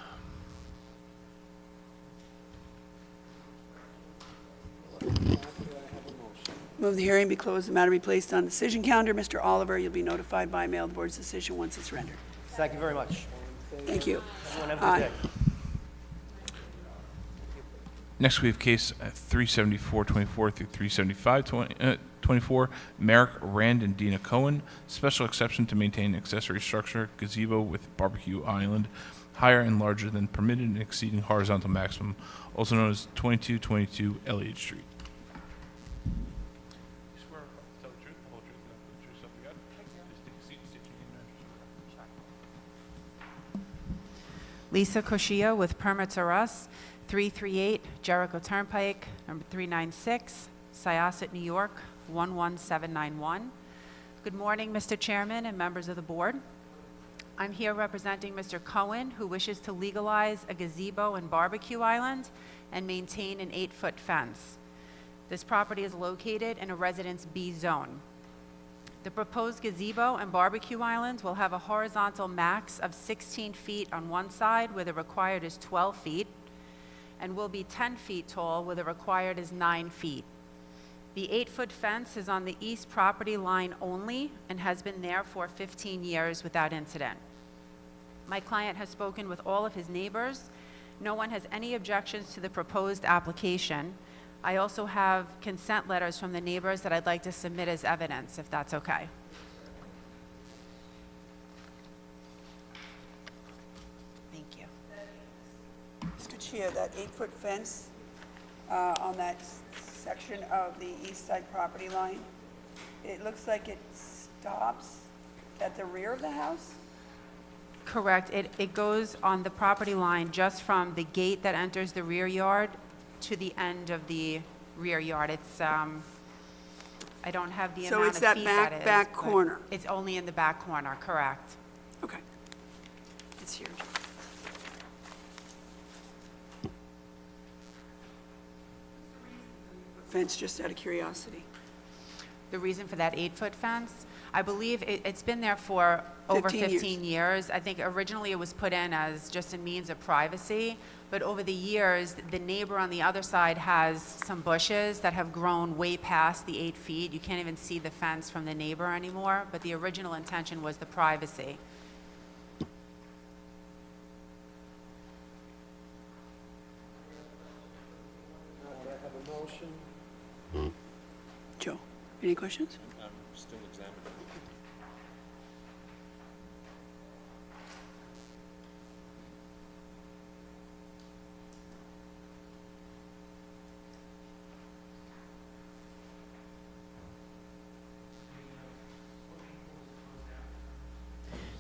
Move the hearing be closed, the matter be placed on decision calendar. Mr. Oliver, you'll be notified by mail of the board's decision once it's rendered. Thank you very much. Thank you. Everyone have a good day. Next, we have case 374-24 through 375-24, Merrick, Rand, and Dina Cohen. Special exception to maintain accessory structure, gazebo with barbecue island, higher and larger than permitted and exceeding horizontal maximum, also known as 2222 Elliott Street. Lisa Koshio with Permits R Us, 338 Jericho Turnpike, number 396, Syosset, New York, 11791. Good morning, Mr. Chairman and members of the board. I'm here representing Mr. Cohen, who wishes to legalize a gazebo and barbecue island and maintain an 8-foot fence. This property is located in a Residence B zone. The proposed gazebo and barbecue island will have a horizontal max of 16 feet on one side, where the required is 12 feet, and will be 10 feet tall, where the required is 9 feet. The 8-foot fence is on the east property line only and has been there for 15 years without incident. My client has spoken with all of his neighbors. No one has any objections to the proposed application. I also have consent letters from the neighbors that I'd like to submit as evidence, if that's okay. Thank you. Mr. Chair, that 8-foot fence on that section of the east side property line, it looks like it stops at the rear of the house? Correct. It goes on the property line just from the gate that enters the rear yard to the end of the rear yard. It's, I don't have the So amount it's of that feet back- that is, back but corner? It's only in the back corner, correct. Okay. It's here. Fence, just out of curiosity. The reason for that 8-foot fence, I believe it's been there for over 15 years. 15 years. I think originally it was put in as just a means of privacy, but over the years, the neighbor on the other side has some bushes that have grown way past the 8 feet. You can't even see the fence from the neighbor anymore, but the original intention was the privacy. I have a motion. Joe, any questions? I'm still examining.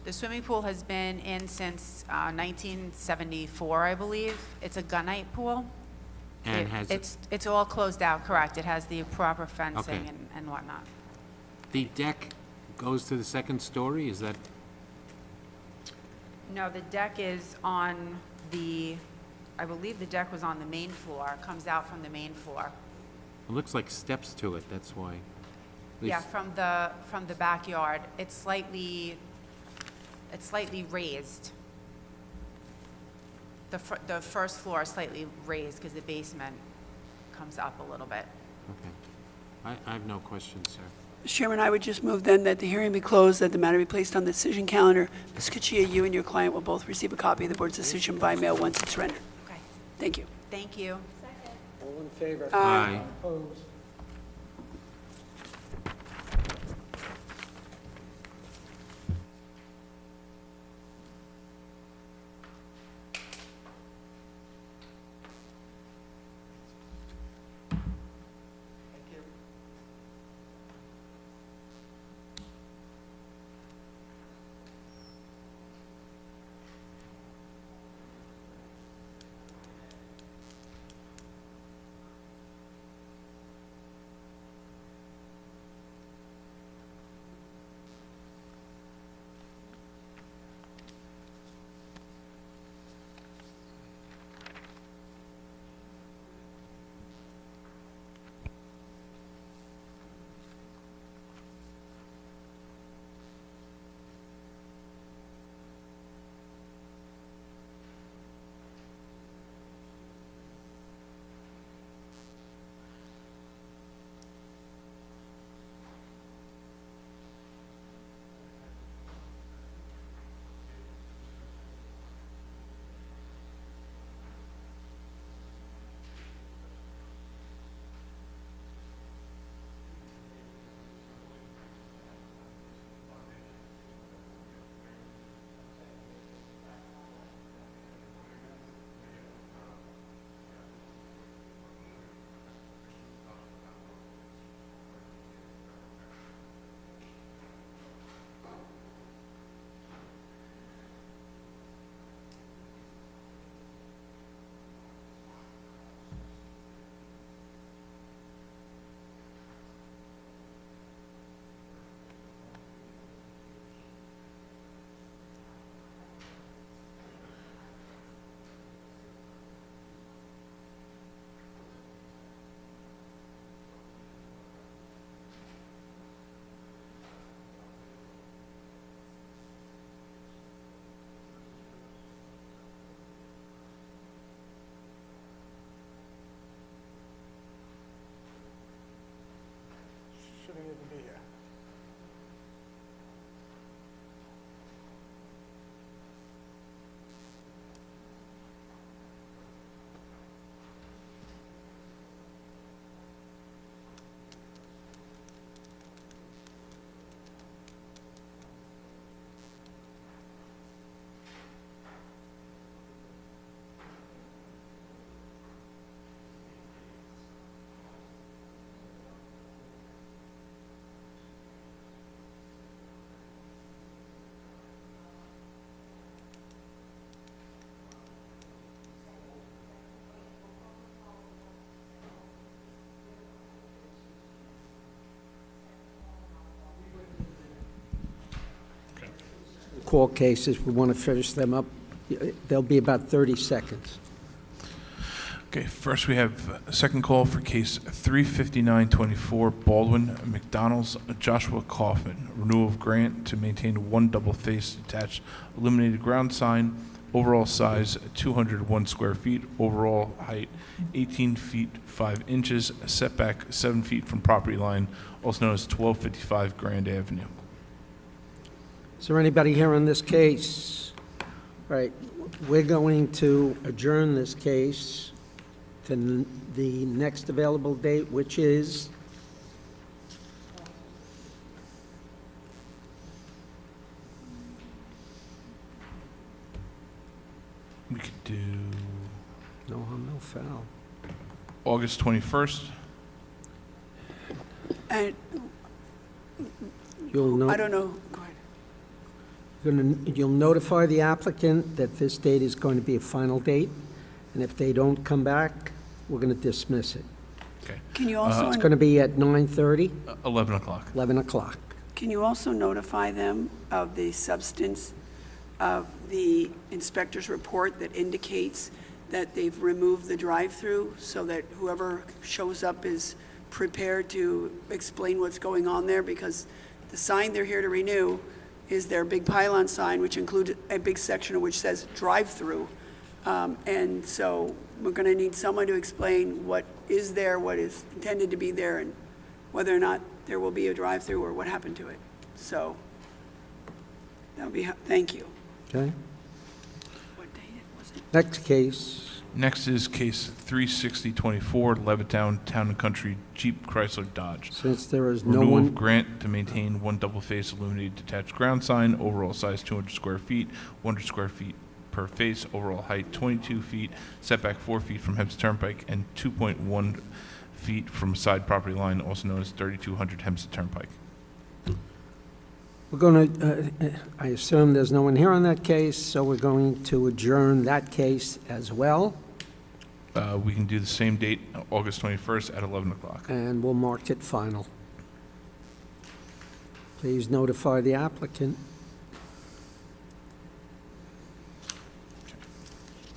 The swimming pool has been in since 1974, I believe. It's a gunite pool. And has it- It's all closed out, correct. It has the proper fencing Okay. and whatnot. The deck goes to the second story, is that, No, the deck is on the, I believe the deck was on the main floor, comes out from the main floor. it looks like steps to it, that's why. At Yeah, least- from the backyard. It's slightly raised. The first floor is slightly raised because the basement comes up a little bit. Okay. I have no questions, sir. Mr. Chairman, I would just move then that the hearing be closed, that the matter be placed on the decision calendar. Ms. Kachia, you and your client will both receive a copy of the board's decision by mail once it's rendered. Okay. Thank you. Thank you. All in favor? Aye. Opposed? call cases. We want to finish them up. They'll be about 30 seconds. Okay, first we have a second call for case 35924 Baldwin McDonald's Joshua Kaufman. Renewal of grant to maintain one double-faced detached illuminated ground sign. Overall size 201 square feet. Overall height 18 feet 5 inches. Setback 7 feet from property line, also known as 1255 Grand Avenue. Is there anybody here on this case? All right, we're going to adjourn this case to the next available date, which is We could do no harm, no foul. August 21st. And You'll know. I don't know, go ahead. You'll notify the applicant that this date is going to be a final date, and if they don't come back, we're going to dismiss it. Okay. Can you also, It's going to be at 9:30, 11 o'clock. 11 o'clock. can you also notify them of the substance of the inspector's report that indicates that they've removed the drive-through so that whoever shows up is prepared to explain what's going on there? Because the sign they're here to renew is their big pylon sign, which includes a big section of which says drive-through. And so we're going to need someone to explain what is there, what is intended to be there, and whether or not there will be a drive-through or what happened to it. So that would be, thank you. Okay? What date was it? Next case, Next is case 36024 Levittown Town and Country Jeep Chrysler Dodge. since there is no Renewal of one, grant to maintain one double-face illuminated detached ground sign. Overall size 200 square feet, 100 square feet per face. Overall height 22 feet, setback 4 feet from Hempstead Turnpike, and 2.1 feet from side property line, also known as 3200 Hempstead Turnpike. we're going to, I assume there's no one here on that case, so we're going to adjourn that case as well, We can do the same date, August 21st at 11 o'clock. and we'll mark it final. Please notify the applicant.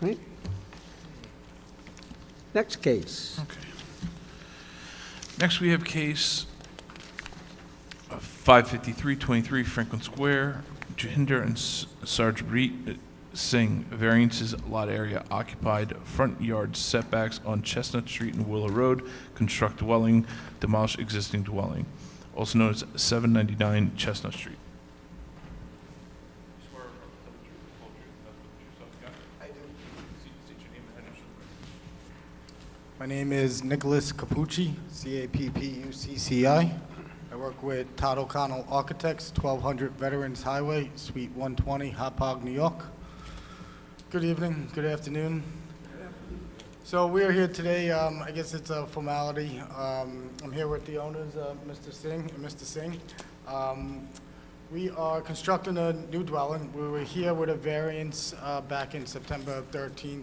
Right? Next case. Okay. Next, we have case 55323 Franklin Square, Jahinder and Sarjpreet Singh. Variances, lot area occupied, front yard setbacks on Chestnut Street and Willow Road, construct dwelling, demolish existing dwelling, also known as 799 Chestnut Street. My name is Nicholas Capucci, C-A-P-P-U-C-C-I. I work with Todd O'Connell Architects, 1200 Veterans Highway, Suite 120, Hauppauge, New York. Good evening, good afternoon. So we're here today, I guess it's a formality. I'm here with the owners, Mr. Singh and Mr. Singh. We are constructing a new dwelling. We were here with a variance back in September 13th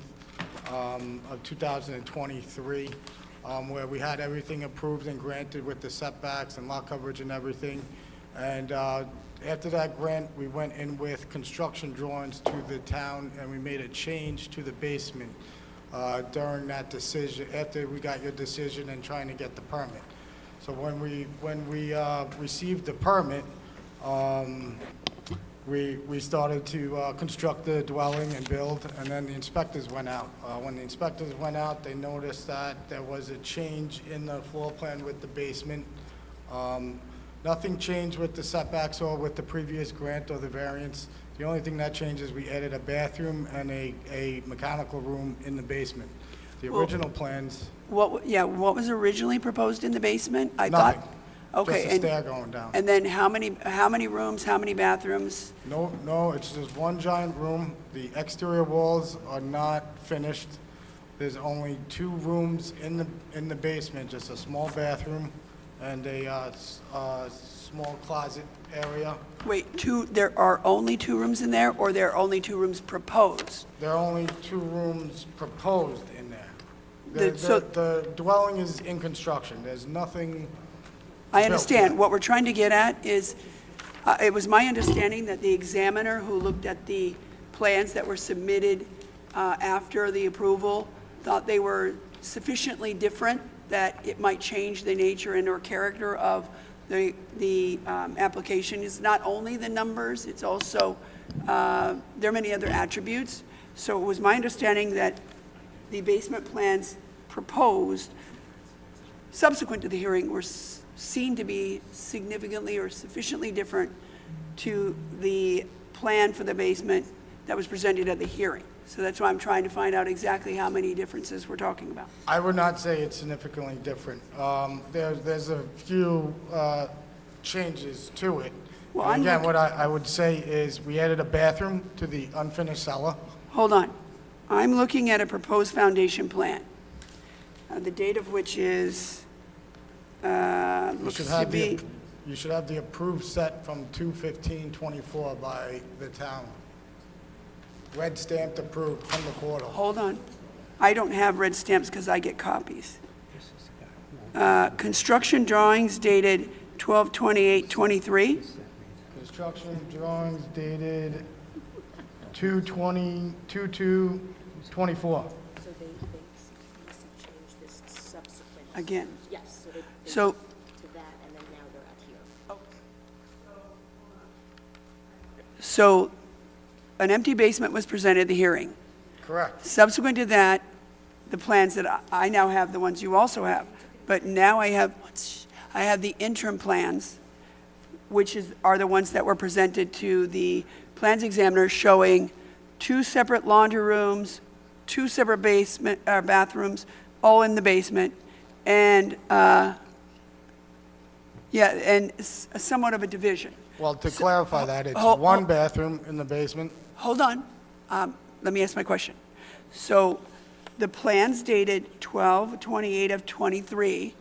of 2023, where we had everything approved and granted with the setbacks and lot coverage and everything. And after that grant, we went in with construction drawings to the town, and we made a change to the basement during that decision, after we got your decision and trying to get the permit. So when we received the permit, we started to construct the dwelling and build, and then the inspectors went out. When the inspectors went out, they noticed that there was a change in the floor plan with the basement. Nothing changed with the setbacks or with the previous grant or the variance. The only thing that changed is we added a bathroom and a mechanical room in the basement. The original plans, What was originally proposed in the basement? I nothing. thought. Okay, Just a stair going down. and then how many rooms, how many bathrooms? No, it's just one giant room. The exterior walls are not finished. There's only 2 rooms in the basement, just a small bathroom and a small closet area. Wait, there are only 2 rooms in there, or there are only 2 rooms proposed? There are only 2 rooms proposed in there. So- The dwelling is in construction. There's nothing. I understand. What we're trying to get at is, It was my understanding that the examiner who looked at the plans that were submitted after the approval thought they were sufficiently different that it might change the nature and/or character of the application. It's not only the numbers, it's also, there are many other attributes. So it was my understanding that the basement plans proposed subsequent to the hearing were seen to be significantly or sufficiently different to the plan for the basement that was presented at the hearing. So that's why I'm trying to find out exactly how many differences we're talking about. I would not say it's significantly different. There's a few changes to it. Well, And I'm again, look- what I would say is we added a bathroom to the unfinished cellar. Hold on. I'm looking at a proposed foundation plan, the date of which is, You looks should to have be, you should have the approved set from 2/15/24 by the town. Red stamped approved from the portal. hold on. I don't have red stamps because I get copies. Construction drawings dated 12/28/23. Construction drawings dated 2/2/24. So they must have changed this subsequent. Again. Yes, so they So- to that, and then now they're at here. So an empty basement was presented at the hearing. Correct. Subsequent to that, the plans that I now have, the ones you also have, but now I have the interim plans, which are the ones that were presented to the plans examiner showing 2 separate laundry rooms, 2 separate bathrooms, all in the basement, and, somewhat of a division. Well, to clarify that, it's hold- one bathroom in the basement. Hold on. Let me ask my question. So the plans dated 12/28/23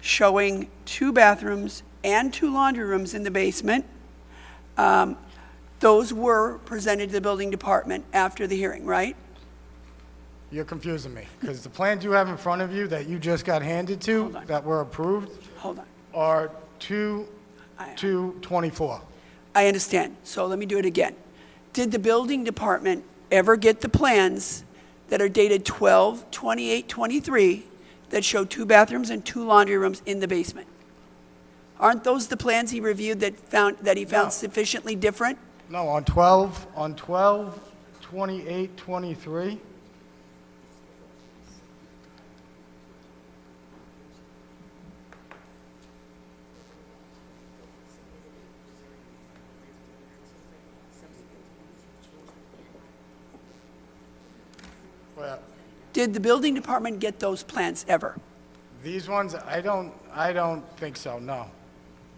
showing 2 bathrooms and 2 laundry rooms in the basement, those were presented to the building department after the hearing, right? You're confusing me, because the plans you have in front of you that you just got handed to, that were approved, Hold on. are 2/2/24. I understand. So let me do it again. Did the building department ever get the plans that are dated 12/28/23 that show 2 bathrooms and 2 laundry rooms in the basement? Aren't those the plans he reviewed that he found No. sufficiently different? No, on 12/28/23. Well, Did the building department get those plans ever? these ones, I don't think so, no.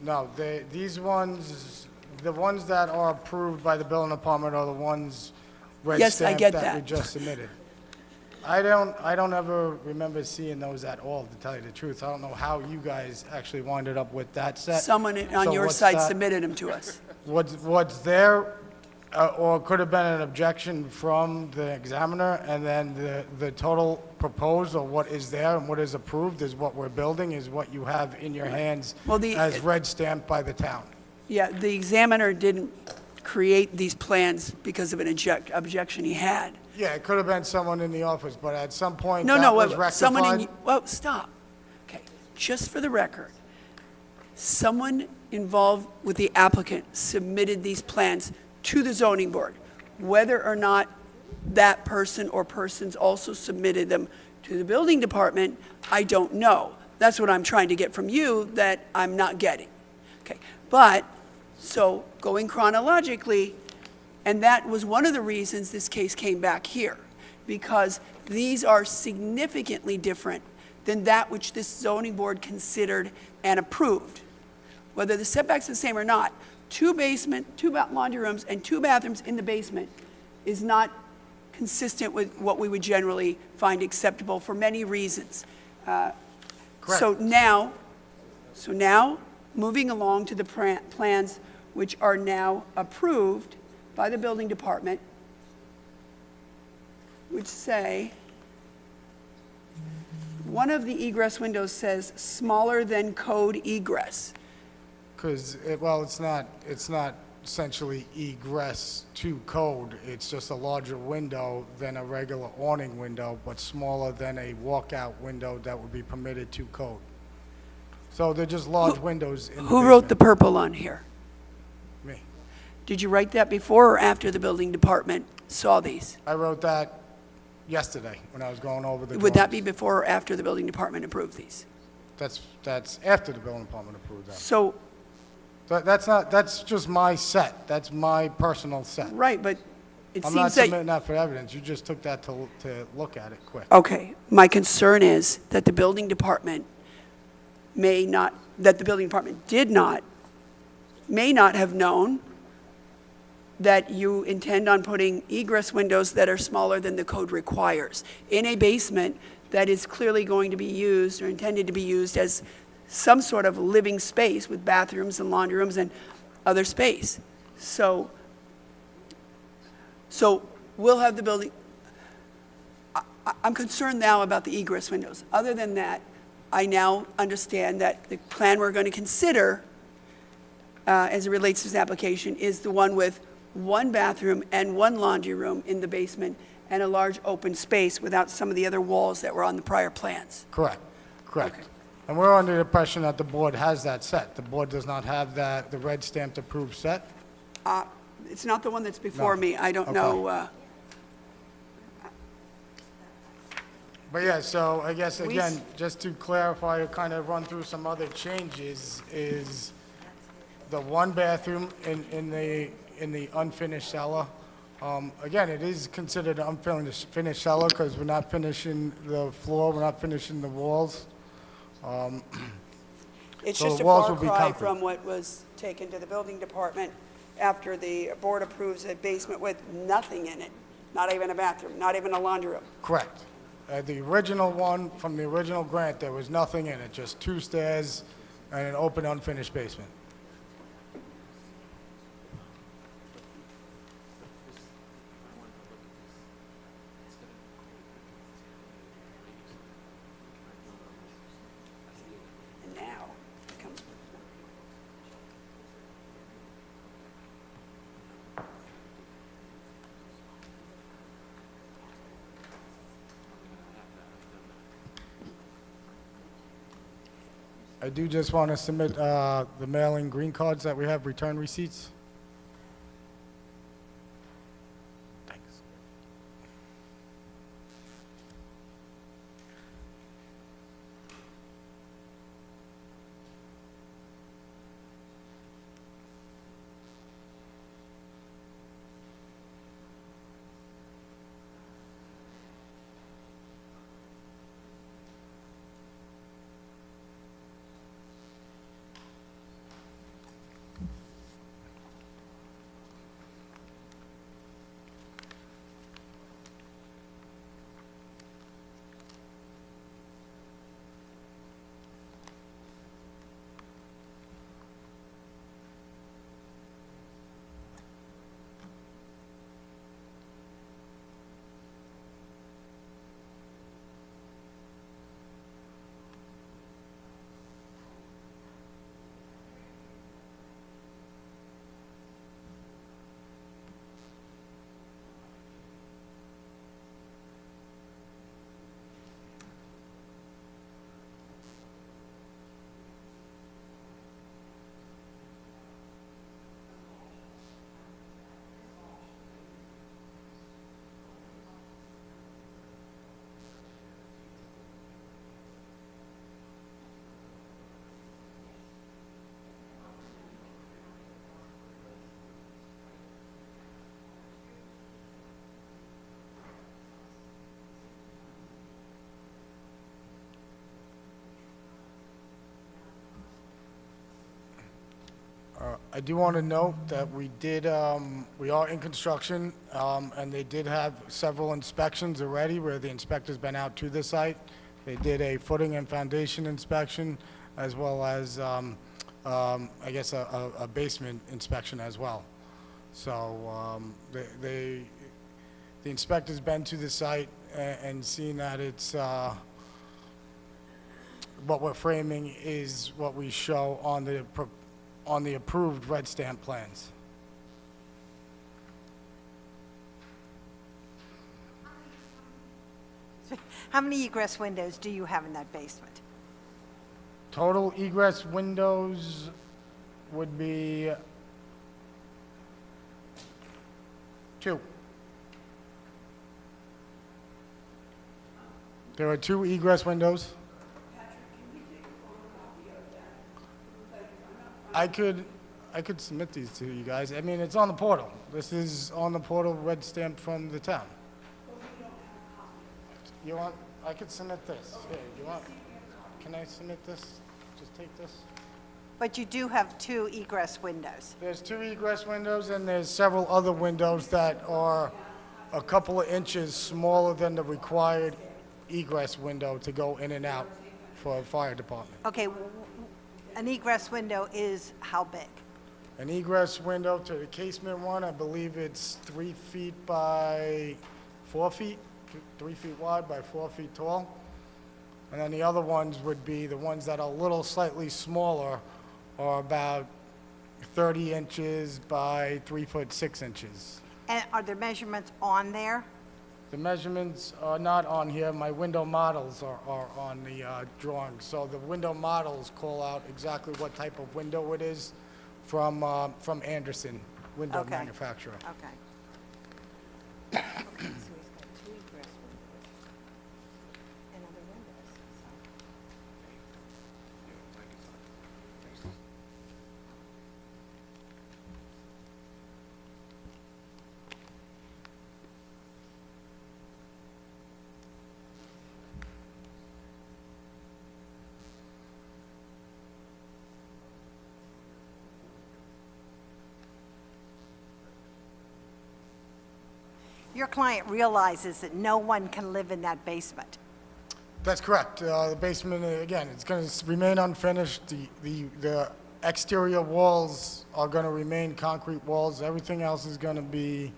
No, these ones, the ones that are approved by the building department are the ones red Yes, I stamped get that we that. just submitted. I don't ever remember seeing those at all, to tell you the truth. I don't know how you guys actually winded up with that set. Someone on So your what's side that? submitted them to us. What's there, or could have been an objection from the examiner, and then the total proposed, or what is there and what is approved is what we're building, is what you have in your hands Well, as red stamped by the town. Yeah, the examiner didn't create these plans because of an objection he had. Yeah, it could have been someone in the office, but at some point No, that was wait, someone in, rectified. well, stop. Okay, just for the record, someone involved with the applicant submitted these plans to the zoning board. Whether or not that person or persons also submitted them to the building department, I don't know. That's what I'm trying to get from you that I'm not getting. Okay, but, so going chronologically, and that was one of the reasons this case came back here, because these are significantly different than that which this zoning board considered and approved. Whether the setback's the same or not, 2 laundry rooms and 2 bathrooms in the basement is not consistent with what we would generally find acceptable for many reasons. So now, moving along to the plans which are now approved by the building department, which say, one of the egress windows says smaller than code egress. because, it's not essentially egress to code. It's just a larger window than a regular awning window, but smaller than a walkout window that would be permitted to code. So they're just large windows in the Who wrote the basement. purple on here? Me. Did you write that before or after the building department saw these? I wrote that yesterday when I was going over the Would that be drawings. before or after the building department approved these? That's after the building department approved that. So, That's just my set. That's my personal set. right, but it I'm not seems that, submitting that for evidence. You just took that to look at it quick. okay, my concern is that the building department may not, that the building department may not have known that you intend on putting egress windows that are smaller than the code requires in a basement that is clearly going to be used or intended to be used as some sort of living space with bathrooms and laundry rooms and other space. So we'll have the building, I'm concerned now about the egress windows. Other than that, I now understand that the plan we're going to consider as it relates to this application is the one with one bathroom and one laundry room in the basement and a large open space without some of the other walls that were on the prior plans. Correct. And we're under the impression that the board has that set. The board does not have the red stamped approved set? It's not the one that's before No. me. I don't Okay. know. But yeah, so I guess, We again, just to clarify or kind of run through some other changes, is the one bathroom in the unfinished cellar. Again, it is considered an unfinished cellar because we're not finishing the floor, we're not finishing the walls. It's So just the a walls far will be cry concrete. from what was taken to the building department after the board approves a basement with nothing in it, not even a bathroom, not even a laundry room. Correct. The original one, from the original grant, there was nothing in it, just 2 stairs and an open unfinished basement. And now, it comes. I do just want to submit the mailing green cards that we have, return receipts. Thanks. I do want to note that we are in construction, and they did have several inspections already where the inspector's been out to the site. They did a footing and foundation inspection, as well as, I guess, a basement inspection as well. So the inspector's been to the site and seen that it's, what we're framing is what we show on the on the approved red stamp plans. How many egress windows do you have in that basement? Total egress windows would be 2. There are 2 egress windows. I could submit these to you guys. I mean, it's on the portal. This is on the portal, red stamp from the town. You want, I could submit this. Here, you want, can I submit this? Just take this. But you do have 2 egress windows. There's 2 egress windows, and there's several other windows that are a couple of inches smaller than the required egress window to go in and out for a fire department. Okay, an egress window is how big? An egress window to the casement one, I believe it's 3 feet by 4 feet, 3 feet wide by 4 feet tall. And then the other ones would be the ones that are a little slightly smaller, are about 30 inches by 3 foot 6 inches. And are there measurements on there? The measurements are not on here. My window models are on the drawing. So the window models call out exactly what type of window it is from Anderson, window Okay. manufacturer. Okay. Your client realizes that no one can live in that basement. That's correct. The basement, again, it's going to remain unfinished. The exterior walls are going to remain concrete walls. Everything else is going to be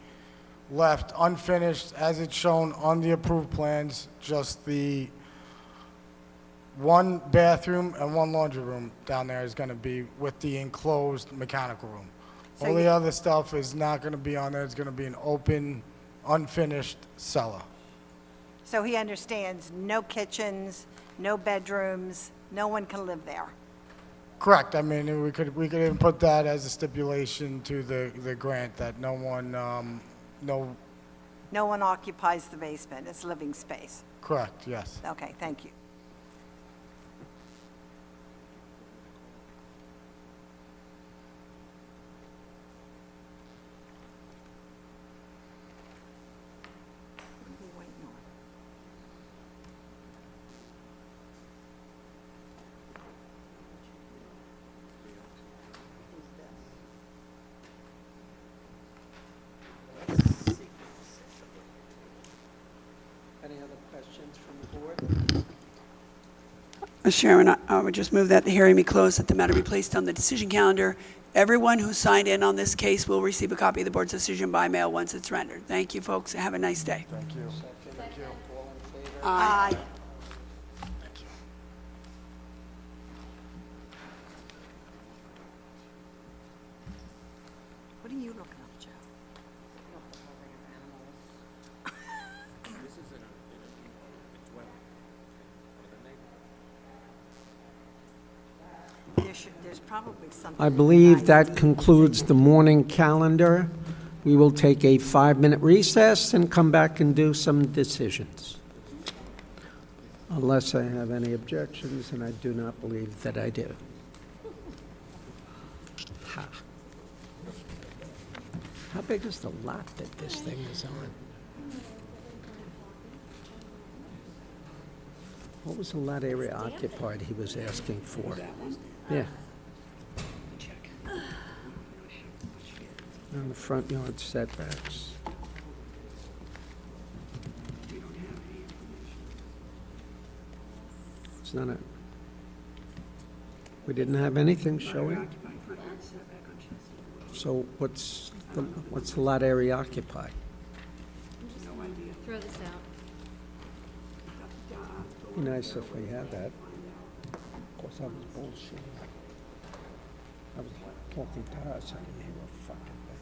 left unfinished as it's shown on the approved plans, just the 1 bathroom and 1 laundry room down there is going to be with the enclosed mechanical room. So All the you- other stuff is not going to be on there. It's going to be an open, unfinished cellar. So he understands no kitchens, no bedrooms, no one can live there. Correct. I mean, we could even put that as a stipulation to the grant, that no one, No one occupies the basement, it's living space. correct, yes. Okay, thank you. Any other questions from the board? Mr. Chairman, I would just move that the hearing be closed, that the matter be placed on the decision calendar. Everyone who signed in on this case will receive a copy of the board's decision by mail once it's rendered. Thank you, folks. Have a nice day. Thank you. Thank you. All in favor? Aye. What are you looking up, Joe? There's probably something. I believe that concludes the morning calendar. We will take a 5-minute recess and come back and do some decisions. Unless I have any objections, and I do not believe that I do. Ha. How big is the lot that this thing is on? What was the lot area occupied he was asking for? Yeah. On the front yard setbacks. It's not a, we didn't have anything showing? So what's the lot area occupied? Throw this out. Be nice if we had that. Of course, that was bullshit. I was talking to her, so I didn't hear a fucking thing.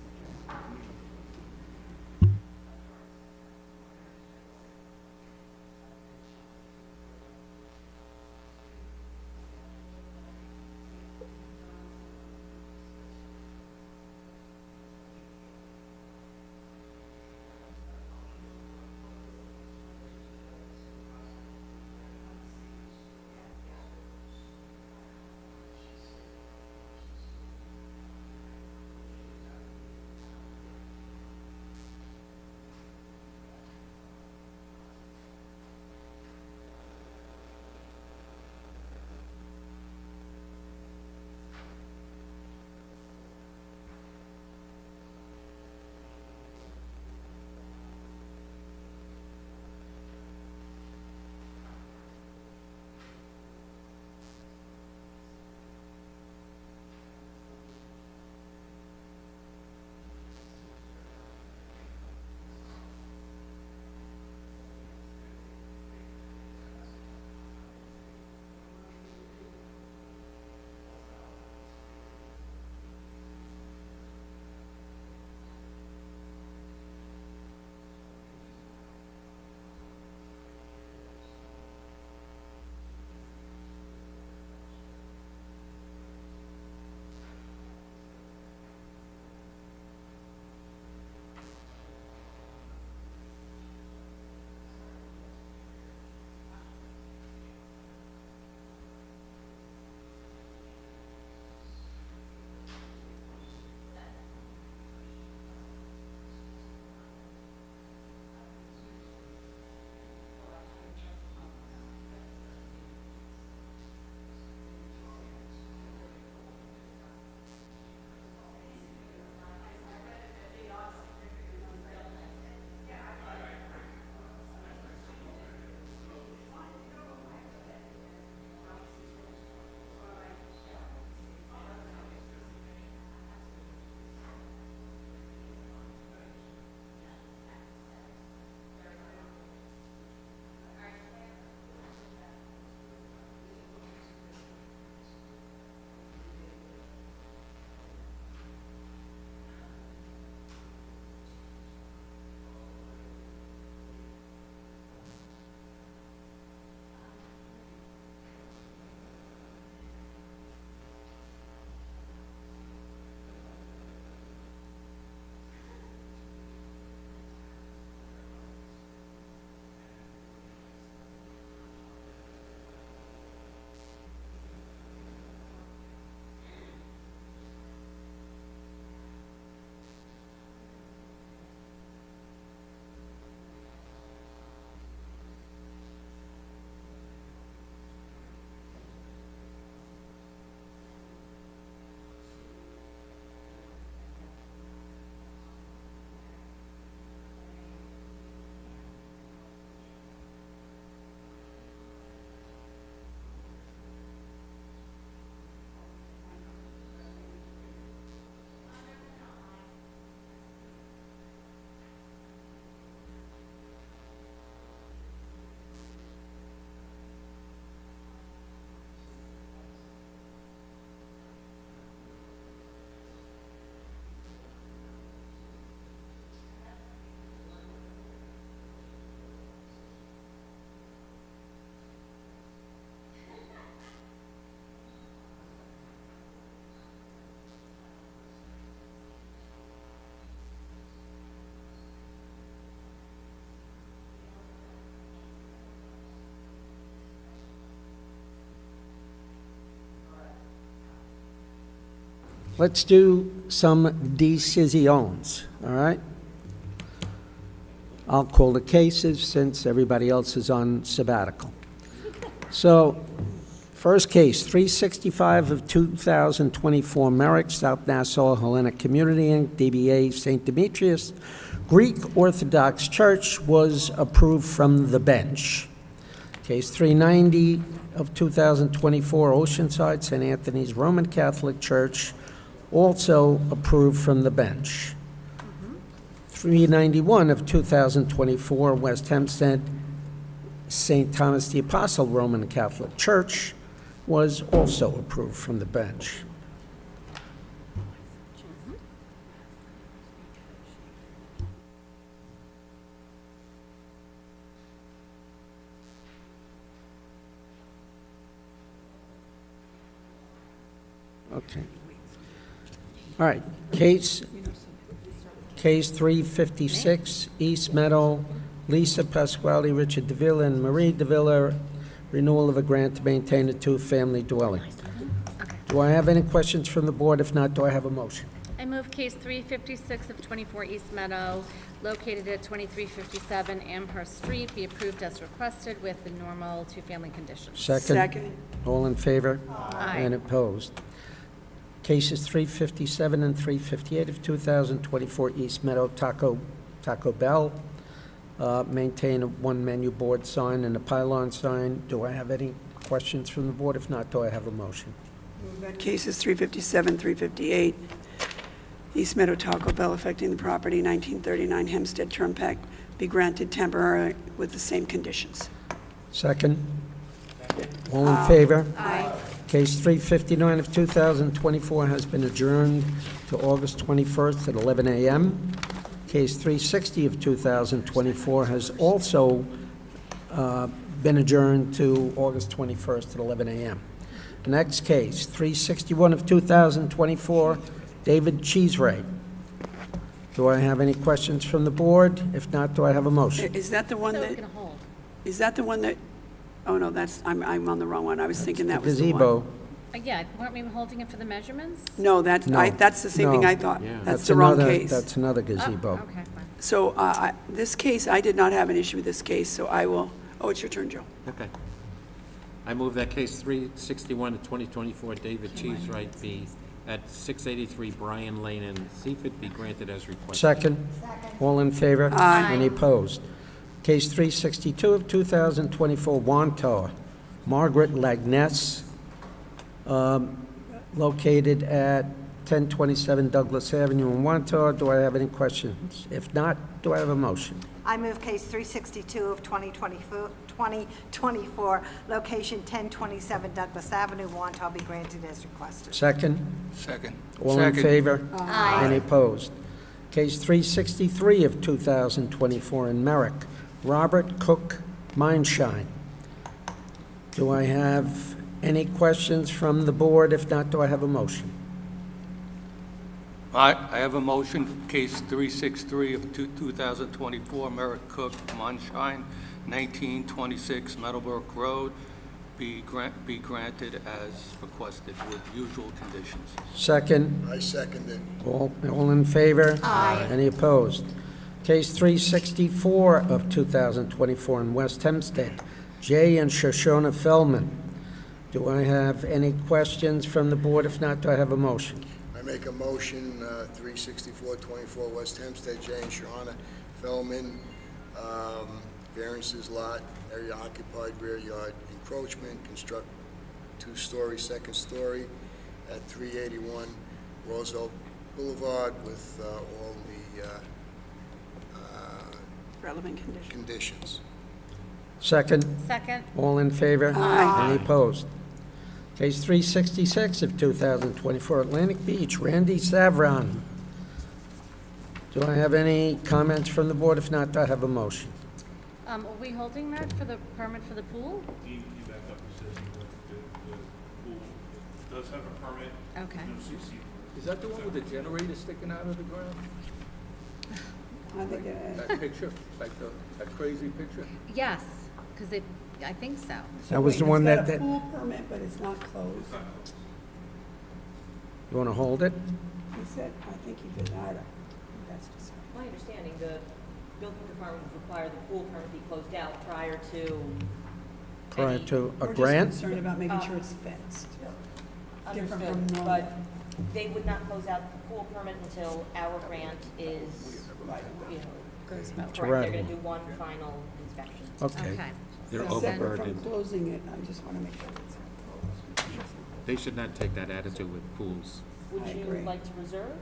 Let's do some decisions, all right? I'll call the cases since everybody else is on sabbatical. So, first case, 365 of 2024 Merrick, South Nassau Hellenic Community Inc., DBA St. Demetrius Greek Orthodox Church was approved from the bench. Case 390 of 2024 Oceanside St. Anthony's Roman Catholic Church, also approved from the bench. 391 of 2024 West Hempstead St. Thomas the Apostle Roman Catholic Church was also approved from the bench. Okay. All right, case 356, East Meadow, Lisa Pasquale, Richard DeVilla, and Marie DeVilla, renewal of a grant to maintain a two-family dwelling. Do I have any questions from the board? If not, do I have a motion? I move case 356 of 24 East Meadow, located at 2357 Amherst Street, be approved as requested with the normal two-family conditions. Second. All in favor? Aye. And opposed? Cases 357 and 358 of 2024 East Meadow Taco Bell, maintain a one menu board sign and a pylon sign. Do I have any questions from the board? If not, do I have a motion? Cases 357, 358, East Meadow Taco Bell affecting the property 1939 Hempstead Turnpike be granted temporary with the same conditions. Second. All in favor? Aye. Case 359 of 2024 has been adjourned to August 21st at 11 a.m. Case 360 of 2024 has also been adjourned to August 21st at 11 a.m. Next case, 361 of 2024, David Cheesewright. Do I have any questions from the board? If not, do I have a motion? Is that the one So that, we can hold. is that the one that, oh no, I'm on the wrong one. I was thinking that was the one. Gazebo. Yeah, weren't we holding it for the measurements? No, that's, No. that's the same thing No. I thought. Yeah. That's the wrong another- case. That's another Oh, gazebo. okay, fine. So this case, I did not have an issue with this case, so I will, oh, it's your turn, Joe. Okay. I move that case 361 of 2024 David Cheesewright be at 683 Bryan Lane in Seaford be granted as requested. Second. All in favor? Aye. Any opposed? Case 362 of 2024, Wantar, Margaret Lagness, located at 1027 Douglas Avenue in Wantar. Do I have any questions? If not, do I have a motion? I move case 362 of 2024, location 1027 Douglas Avenue, Wantagh, be granted as requested. Second. Second. All in favor? Any opposed? Case 363 of 2024 in Merrick, Robert Cook Mindshine. Do I have any questions from the board? If not, do I have a motion? I have a motion, case 363 of 2024, Merrick Cook, Munshine, 1926 Meadowbrook Road, be granted as requested with usual conditions. Second. I second it. All in favor? Aye. Any opposed? Case 364 of 2024 in West Hempstead, Jay and Shoshona Feldman. Do I have any questions from the board? If not, do I have a motion? I make a motion, 36424 West Hempstead, J. and Shahana Fellman, variances lot, area occupied, rear yard encroachment, construct two-story, second story at 381 Roosevelt Boulevard with all the Relevant conditions. conditions. Second. Second. All in favor? Aye. Any opposed? Case 366 of 2024, Atlantic Beach, Randy Savron. Do I have any comments from the board? If not, do I have a motion? Are we holding that for the permit for the pool? He backed up and says the pool does have a permit. Okay. No CC. Is that the one with the generator sticking out of the ground? I think That picture, like that crazy picture? Yes, because I think so. That was the Wait, one it's got that, a pool permit, but it's not closed. you want to hold it? He said, I think he did, I don't, that's just. My understanding, the building department would require the pool permit be closed out prior to. Prior to a We're just grant? concerned about making sure it's fenced. Different from Understood, normal. but they would not close out the pool permit until our grant is, you know, Goes about. To correct. They're rattle. gonna do one final inspection. Okay. They're So then overburdened. From closing it, I just want to make sure it's closed. They should not take that attitude with pools. Would I you agree. like to reserve?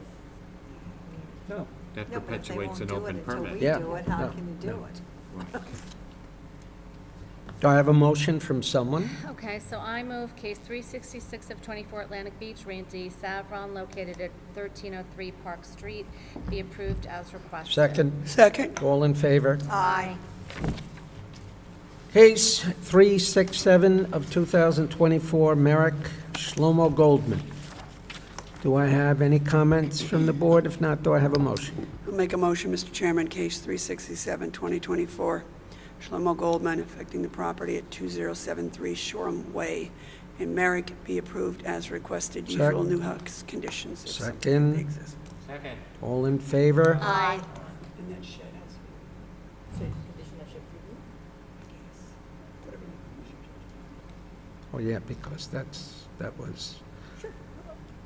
No. That No, but if they perpetuates won't an do it open until permit. we Yeah. do it, how No. can you do it? Do I have a motion from someone? Okay, so I move case 366 of 24 Atlantic Beach, Randy Savron, located at 1303 Park Street, be approved as requested. Second. Second. All in favor? Aye. Case 367 of 2024, Merrick Shlomo Goldman. Do I have any comments from the board? If not, do I have a motion? I'll make a motion, Mr. Chairman, case 367, 2024, Shlomo Goldman affecting the property at 2073 Shoreham Way in Merrick be approved as requested, usual new house conditions. if something Second. exists. Second. All in favor? Aye. And that shed has to be. Oh, yeah, because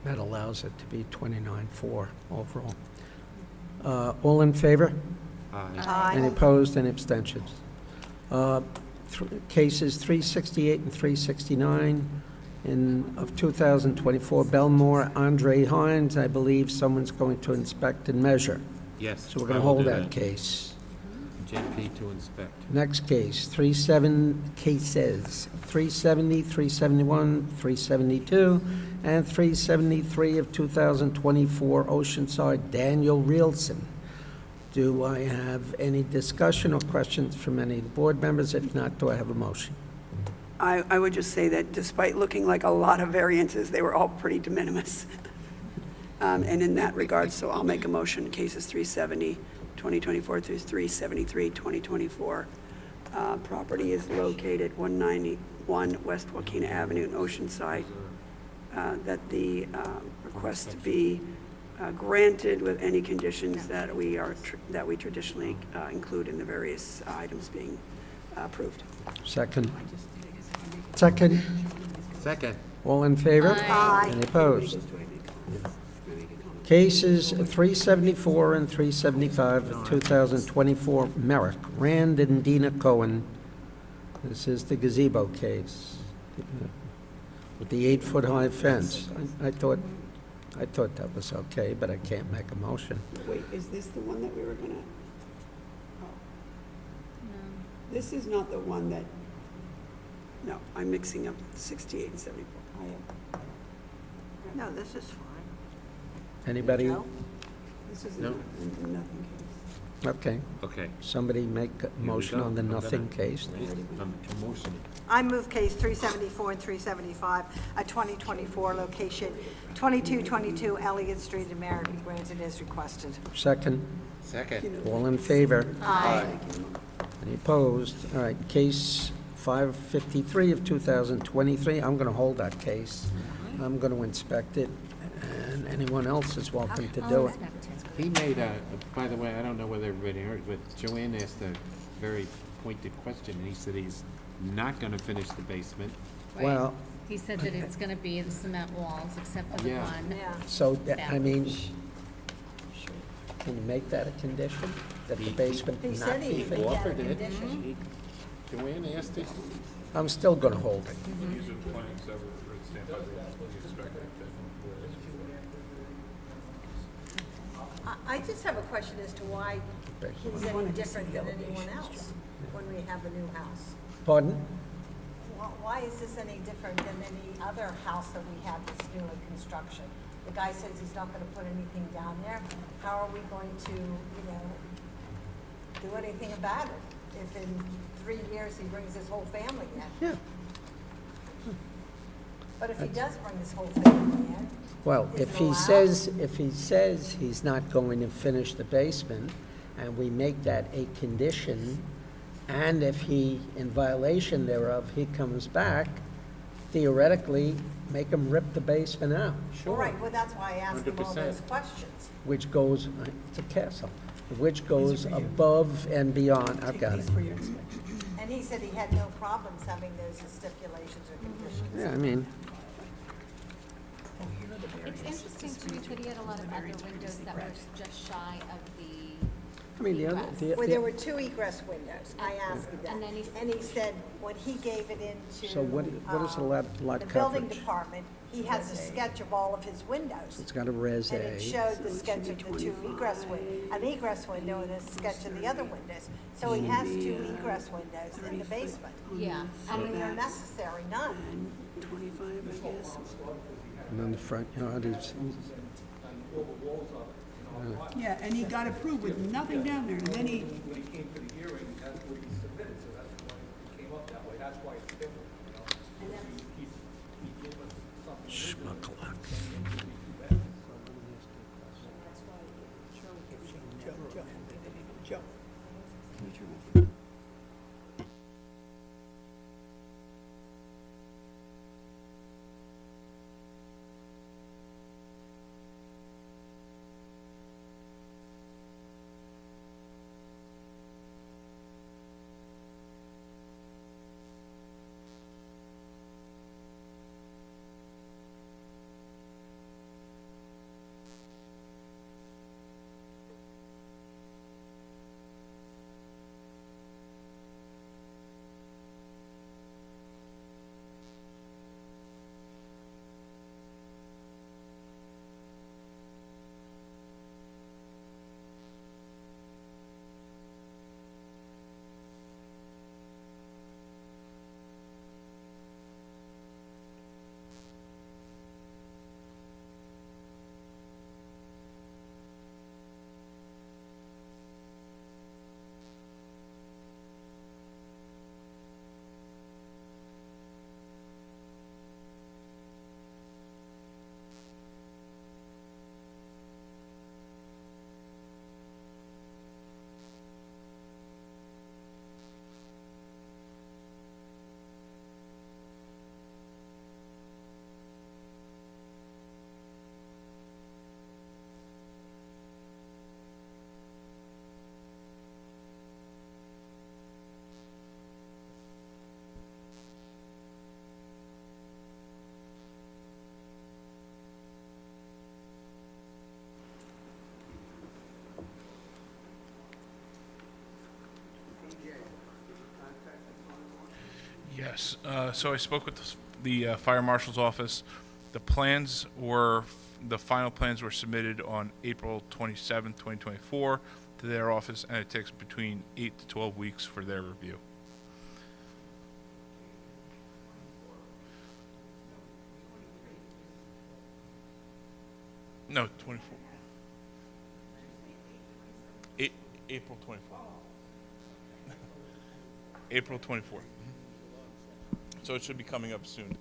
that allows it to be 29.4 overall. All in favor? Aye. Any opposed, any abstentions? Cases 368 and 369 of 2024, Belmore, Andre Hines, I believe someone's going to inspect and measure. Yes. So we're going I to will hold do that case. JP to inspect. Next case, 370, 371, 372, and 373 of 2024, Oceanside, Daniel Rielson. Do I have any discussion or questions from any of the board members? If not, do I have a motion? I would just say that despite looking like a lot of variances, they were all pretty de minimis. And in that regard, so I'll make a motion, cases 370, 2024 through 373, 2024. Property is located 191 West Joaquina Avenue in Oceanside. That the request to be granted with any conditions that we traditionally include in the various items being approved. Second. Second. Second. All in favor? Aye. Any opposed? Cases 374 and 375 of 2024, Merrick, Rand and Dina Cohen. This is the gazebo case with the 8-foot-high fence. I thought that was okay, but I can't make a motion. Wait, is this the one that we were gonna? This is not the one that, no, I'm mixing up 68 and 74. No, this is fine. Anybody? No? This is No. nothing case. Okay. Okay. Somebody make a motion on the nothing case. Motion. I move case 374 and 375, a 2024 location, 2222 Elliott Street in Merrick, be granted as requested. Second. Second. All in favor? Aye. Any opposed? All right, case 553 of 2023, I'm going to hold that case. I'm going to inspect it, and anyone else is welcome to do it. He made by the way, I don't know whether everybody heard, but Joanne asked a very pointed question, and he said he's not gonna finish the basement. Well, He said that it's gonna be the cement walls except for the Yeah. one. so, I mean, can you make that a condition, that the basement He not said he be would finished? make that a Offered it. condition. Joanne asked it. I'm still going to hold it. I just have a question as to why he's any different than anyone else when we have a new house. Pardon? Why is this any different than any other house that we have that's new in construction? The guy says he's not gonna put anything down there. How are we going to, do anything about it? If in 3 years he brings his whole family in? Yeah. But if he does bring his whole family in, Well, is if it he allowed? says he's not going to finish the basement, and we make that a condition, and if he, in violation thereof, he comes back, theoretically, make him rip the basement out, All right, well, that's why I asked him all 100%. those questions. which goes, it's a castle, which goes above and beyond, I've got it. These for your inspection. And he said he had no problems having those as stipulations or conditions. Yeah, I mean, It's interesting to me that he had a lot of other windows that were just shy of the I mean, the other, egress. Well, there were 2 egress windows. I asked him that. And then And he said, when he gave it into. So what is the lot The building coverage? department, he has a sketch of all of his windows. It's got a res And it A. showed the sketch of the 2 egress an egress window and a sketch of the other windows. So he has 2 egress windows in the basement. Yeah. I mean, they're necessary, none. 25, I guess. And on the front yard is, Yeah, and he got approved with nothing down there, and then he, When he came to the hearing, that's what he submitted, so that's why it came up that way, that's why it's different, He gave us something. schmuckluck. So I spoke with the fire marshal's office. The final plans were submitted on April 27th, 2024 to their office, and it takes between 8 to 12 weeks for their review. No, 24. April 24. April 24. So it should be coming up soon.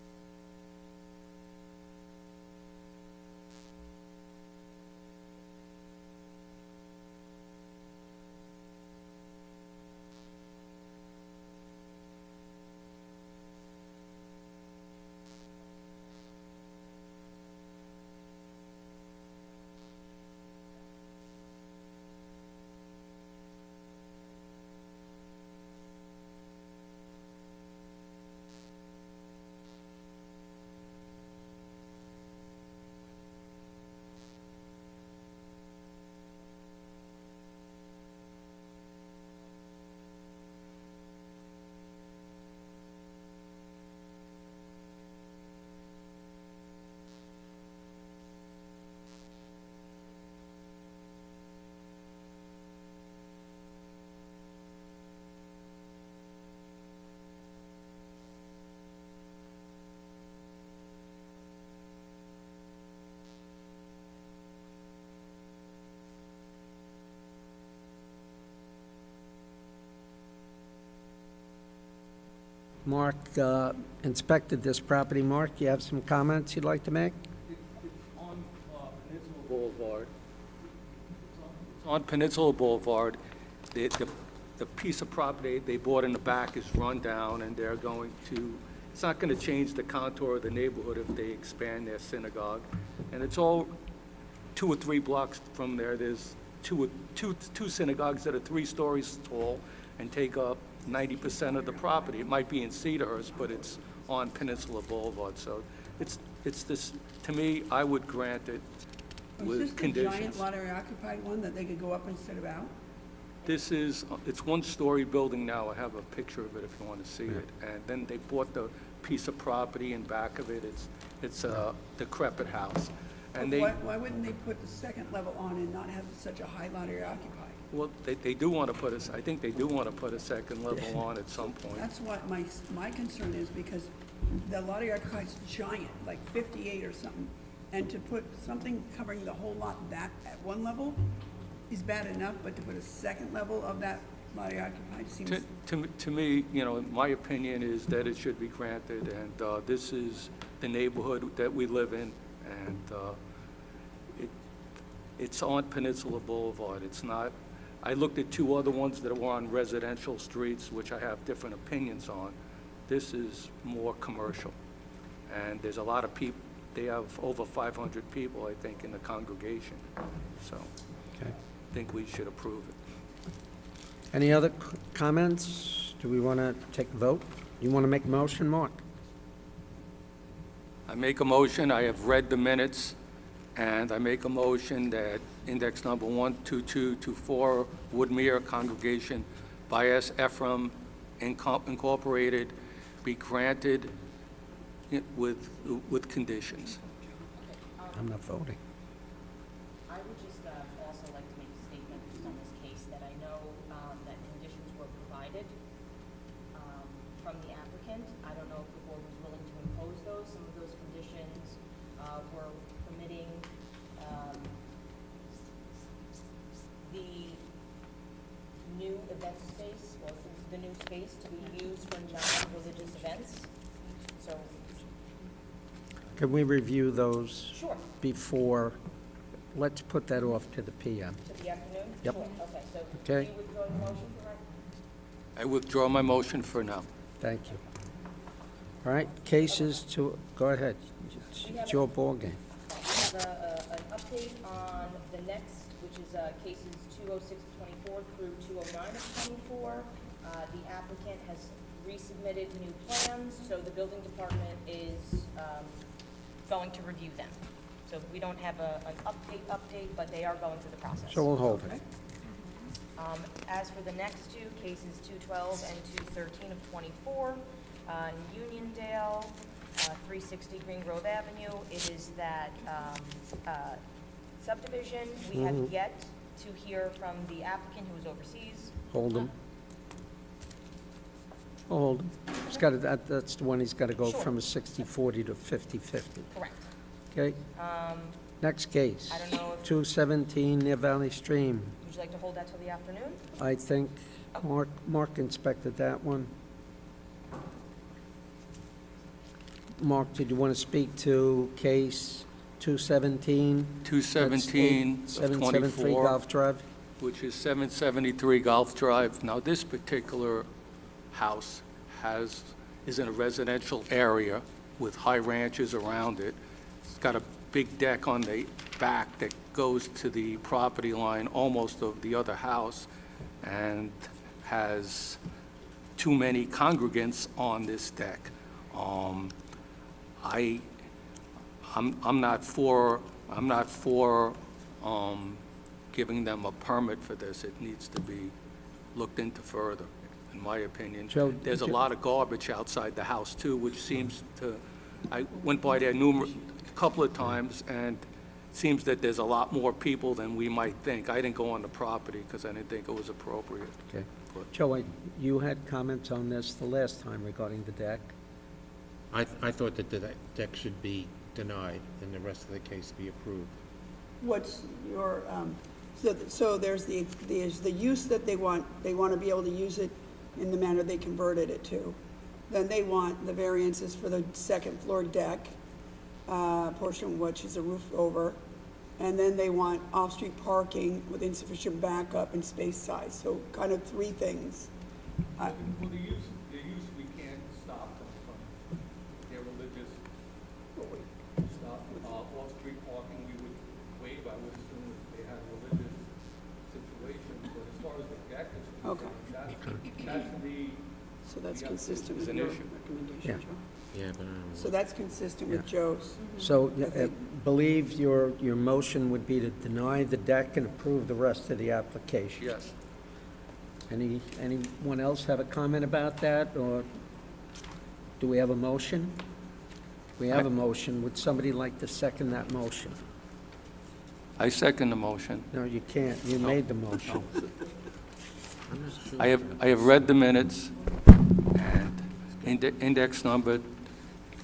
Mark inspected this property. Mark, you have some comments you'd like to make? On Peninsula Boulevard. On Peninsula Boulevard, the piece of property they bought in the back is run down, and they're going to, it's not going to change the contour of the neighborhood if they expand their synagogue. And it's all 2 or 3 blocks from there. There's two synagogues that are 3 stories tall and take up 90% of the property. It might be in Cedarhurst, but it's on Peninsula Boulevard. So it's this, to me, I would grant it with conditions. Is this the giant lottery occupied one that they could go up instead of out? This is, it's 1-story building now. I have a picture of it if you want to see it. And then they bought the piece of property in back of it. It's a decrepit house. And Why wouldn't they put the second level on and not have such a high lottery occupied? Well, they do want to put I think they do want to put a second level on at some point. That's what my concern is, because the lottery occupied is giant, like 58 or something. And to put something covering the whole lot that at one level is bad enough, but to put a second level of that lottery occupied seems... To me, you know, my opinion is that it should be granted, and this is the neighborhood that we live in, and it's on Peninsula Boulevard. It's not, I looked at 2 other ones that were on residential streets, which I have different opinions on. This is more commercial, and there's a lot of people. They have over 500 people, I think, in the congregation, so Okay. I think we should approve it. Any other comments? Do we want to take a vote? You want to make a motion, Mark? I make a motion, I have read the minutes, and I make a motion that index number 12224, Woodmere Congregation by S. Ephraim Incorporated, be granted with conditions. I'm not voting. I would just also like to make a statement just on this case, that I know that conditions were provided from the applicant. I don't know if the board was willing to impose those. Some of those conditions were permitting the new event space, or the new space to be used for non-religious events. So, Can we review those sure. before? Let's put that off to the PM. To the afternoon? Yep. Sure. Okay, so Okay. do you withdraw the motion for right? I withdraw my motion for now. Thank you. All right, cases to, go ahead. It's your ballgame. We have an update on the next, which is cases 206 of 24 through 209 of 24. The applicant has resubmitted new plans, so the building department is going to review them. So we don't have an update, but they are going through the process. So we'll hold it. As for the next 2, cases 212 and 213 of 24, in Uniondale, 360 Green Grove Avenue. It is that subdivision. We have yet to hear from the applicant who is overseas. Hold him. Hold him. He's got to, that's the one he's got to go Sure. from a 60/40 to 50/50. Correct. Okay? Next case. I don't know if- 217 near Valley Stream. Would you like to hold that till the afternoon? I think Mark inspected that one. Mark, did you want to speak to case 217? 217 of 773 24. Golf Drive? which is 773 Golf Drive. Now, this particular house is in a residential area with high ranches around it. It's got a big deck on the back that goes to the property line almost of the other house, and has too many congregants on this deck. I'm not for giving them a permit for this. It needs to be looked into further, in my opinion. Joe, There's a lot of garbage outside the house too, which seems to, I went by there a couple of times, and it seems that there's a lot more people than we might think. I didn't go on the property because I didn't think it was appropriate. Okay. Joe, you had comments on this the last time regarding the deck? I thought that the deck should be denied and the rest of the case be approved. What's your, so there's the use that they want to be able to use it in the manner they converted it to. Then they want the variances for the second floor deck, portion which is a roof over. And then they want off-street parking with insufficient backup and space size. So kind of three things. Well, the use, we can't stop them from their religious stuff. Off-street parking, we would waive, I would assume, if they had a religious situation. But as far as the deck is concerned, that to be. So that's consistent with an your issue. recommendation, Yeah. Joe? Yeah, but So that's consistent with Joe's. So believe your motion would be to deny the deck and approve the rest of the application? Yes. Anyone else have a comment about that, or do we have a motion? We have a motion. Would somebody like to second that motion? I second the motion. No, you can't. You made the motion. I have read the minutes, and index number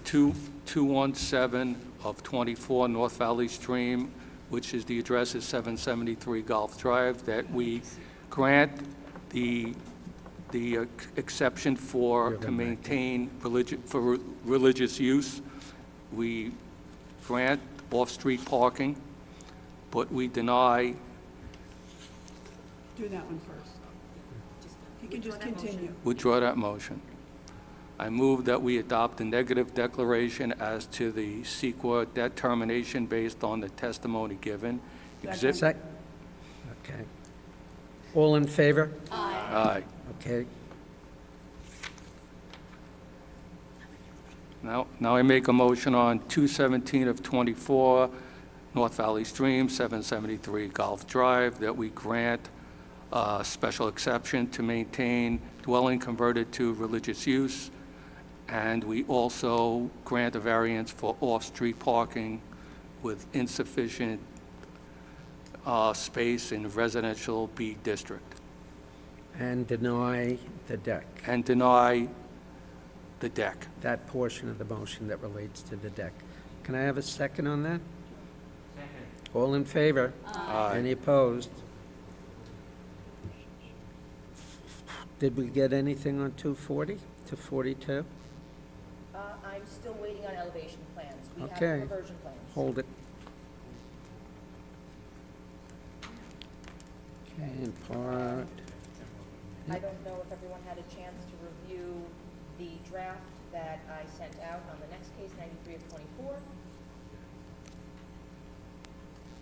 217 of 24 North Valley Stream, which is the address is 773 Golf Drive, that we grant the exception to maintain religious use. We grant off-street parking, but we deny. Do that one first. You can just continue. Withdraw that motion. I move that we adopt a negative declaration as to the CEQA determination based on the testimony given. Okay. All in favor? Aye. Okay. Now I make a motion on 217 of 24 North Valley Stream, 773 Golf Drive, that we grant a special exception to maintain dwelling converted to religious use, and we also grant a variance for off-street parking with insufficient space in residential B district. And deny the deck. And deny the deck. That portion of the motion that relates to the deck. Can I have a second on that? Second. All in favor? Aye. Any opposed? Did we get anything on 240 to 42? I'm still waiting on elevation plans. We have Okay. reversion plans. Hold it. Okay, and part, I don't know if everyone had a chance to review the draft that I sent out on the next case, 93 of 24.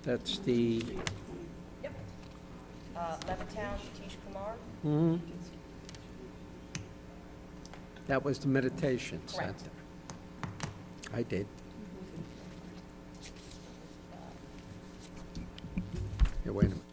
that's the, Yep. Levittown, Satish Kumar. mhm. That was the meditation Correct. center. I did. Here, wait a minute.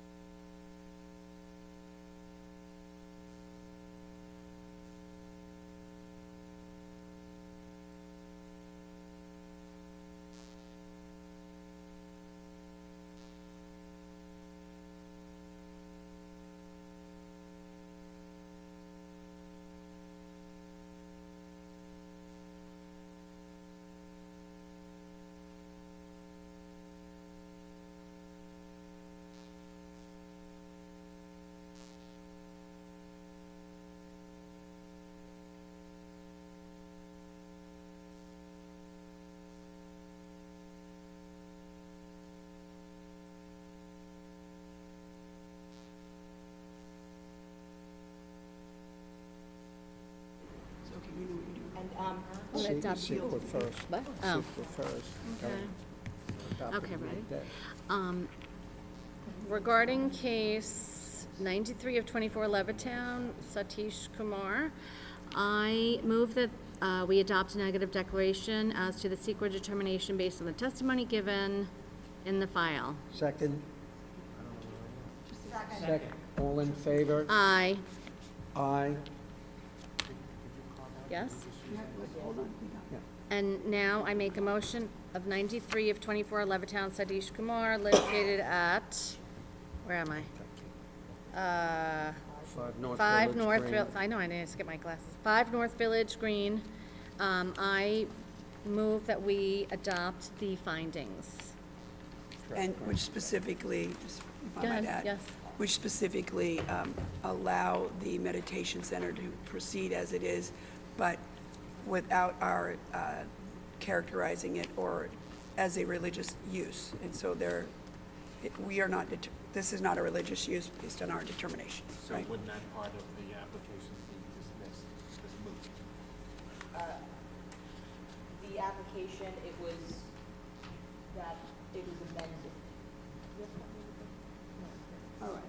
adopt. Secret first. What? Oh. Secret first. Okay. Adopt it Okay, and ready? make that. Regarding case 93 of 24 Levittown, Satish Kumar, I move that we adopt a negative declaration as to the secret determination based on the testimony given in the file. Second? Second. All in favor? Aye. Aye. Yes? Hold on. And now I make a motion of 93 of 24 Levittown, Satish Kumar, located at, where am I? 5 North Green. Village, I know, I need to skip my glasses. 5 North Village Green. I move that we adopt the findings. And which specifically, just if I Go might ahead, add, yes. which specifically allow the meditation center to proceed as it is, but without our characterizing it or as a religious use. And so we are not, this is not a religious use based on our determination, So right? wouldn't that part of the application be dismissed, as moot? The application, it was amended. All right,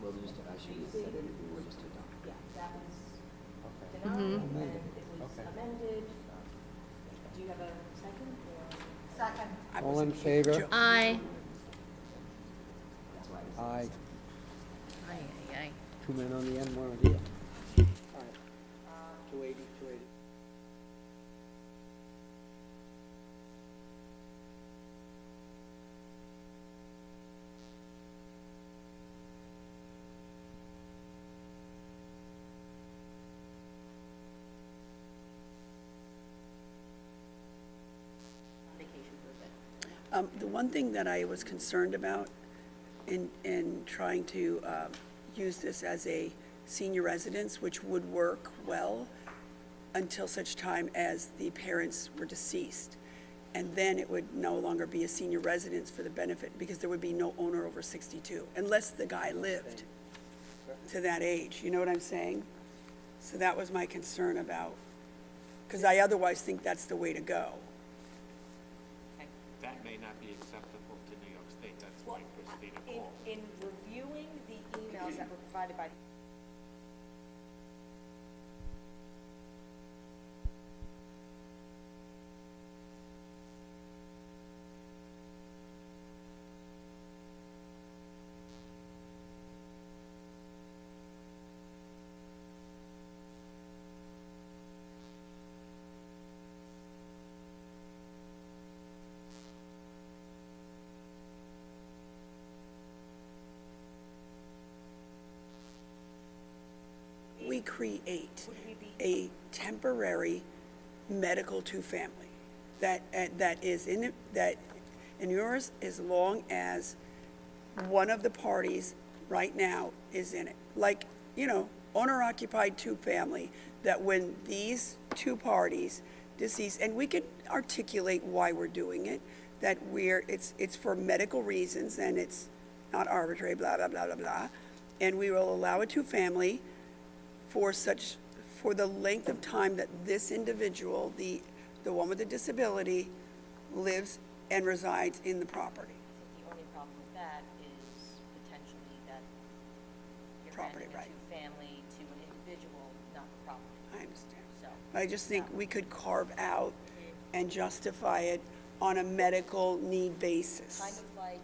we'll just, I shouldn't have said anything, we'll just adopt. Yeah, that was Mhm. denied, and it was amended. Do you have a second, or? Second. All in favor? Aye. Aye. Aye, aye, aye. 2 men on the end, 1 on the other. 280, 280. Vacation for a bit. The one thing that I was concerned about in trying to use this as a senior residence, which would work well until such time as the parents were deceased. And then it would no longer be a senior residence for the benefit, because there would be no owner over 62, unless the guy lived to that age, you know what I'm saying? So that was my concern about, because I otherwise think that's the way to go. That may not be acceptable to New York State, that's why Christina called. In reviewing the emails that were provided by We create a temporary medical two-family that is in yours, as long as one of the parties right now is in it. Like, owner-occupied two-family, that when these two parties deceased, and we could articulate why we're doing it, that it's for medical reasons and it's not arbitrary, blah, blah, blah, blah, blah. And we will allow a two-family for the length of time that this individual, the one with the disability, lives and resides in the property. The only problem with that is potentially that you're Property, renting a right. two-family to an individual, not the property. I understand. So, I just think we could carve out and justify it on a medical need basis. kind of like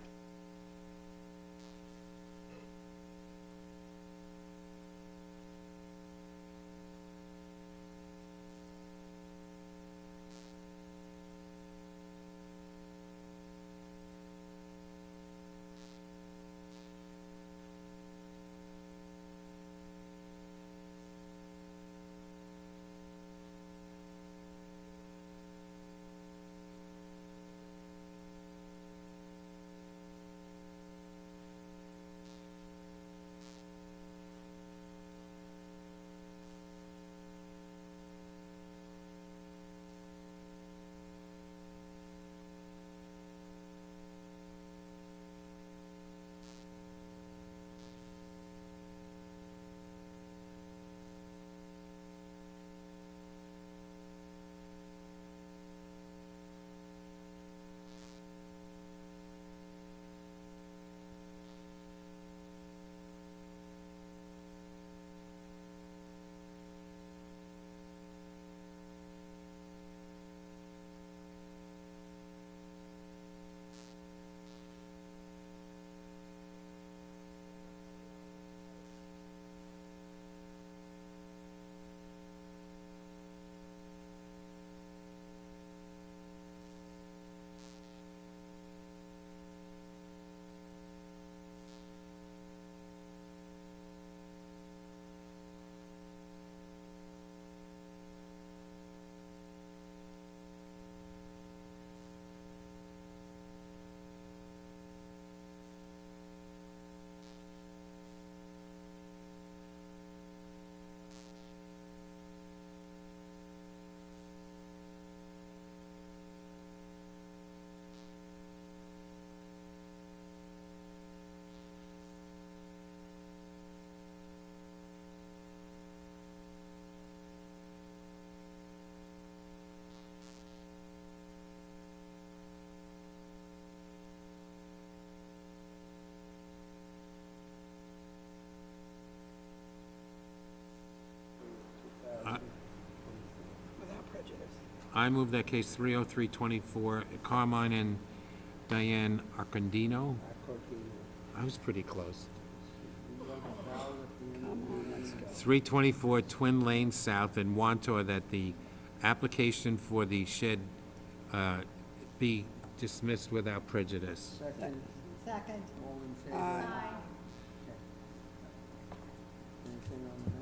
I move that case 30324, Carmine and Diane Arcandino. I was pretty close. 324 Twin Lane South in Wantor, that the application for the shed be dismissed without prejudice. Second. Second. All in favor? Aye. Anything on the next?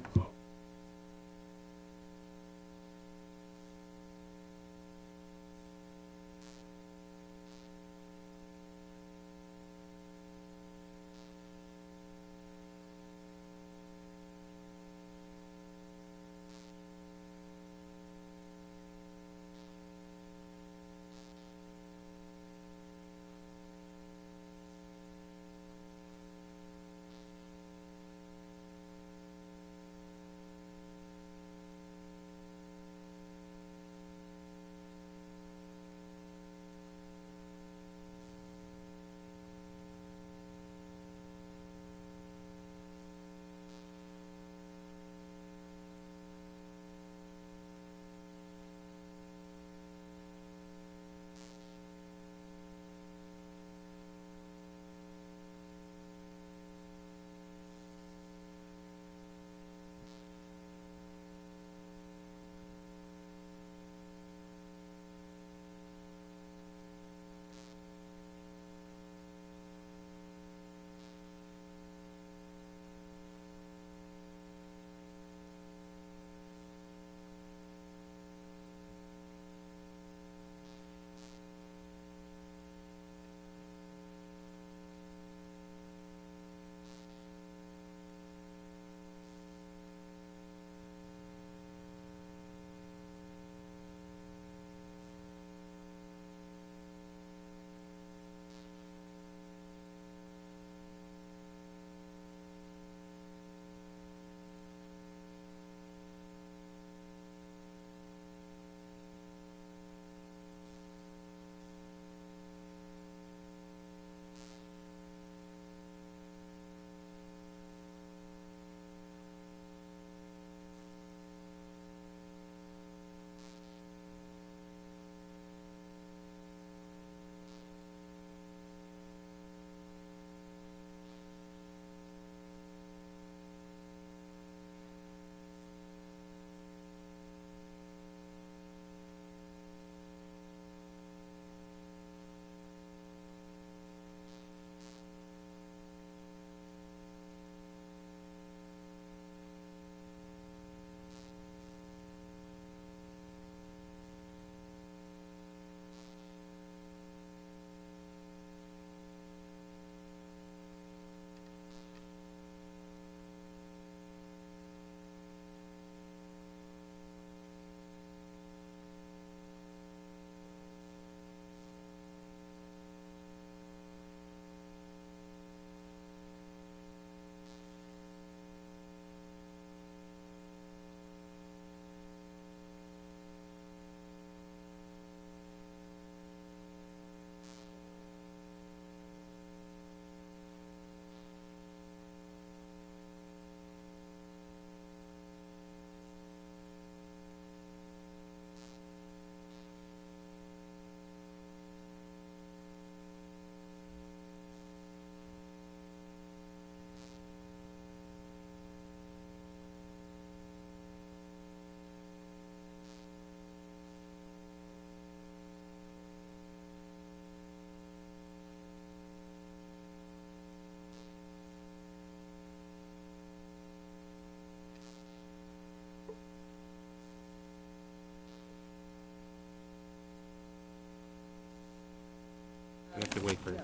We have to wait for the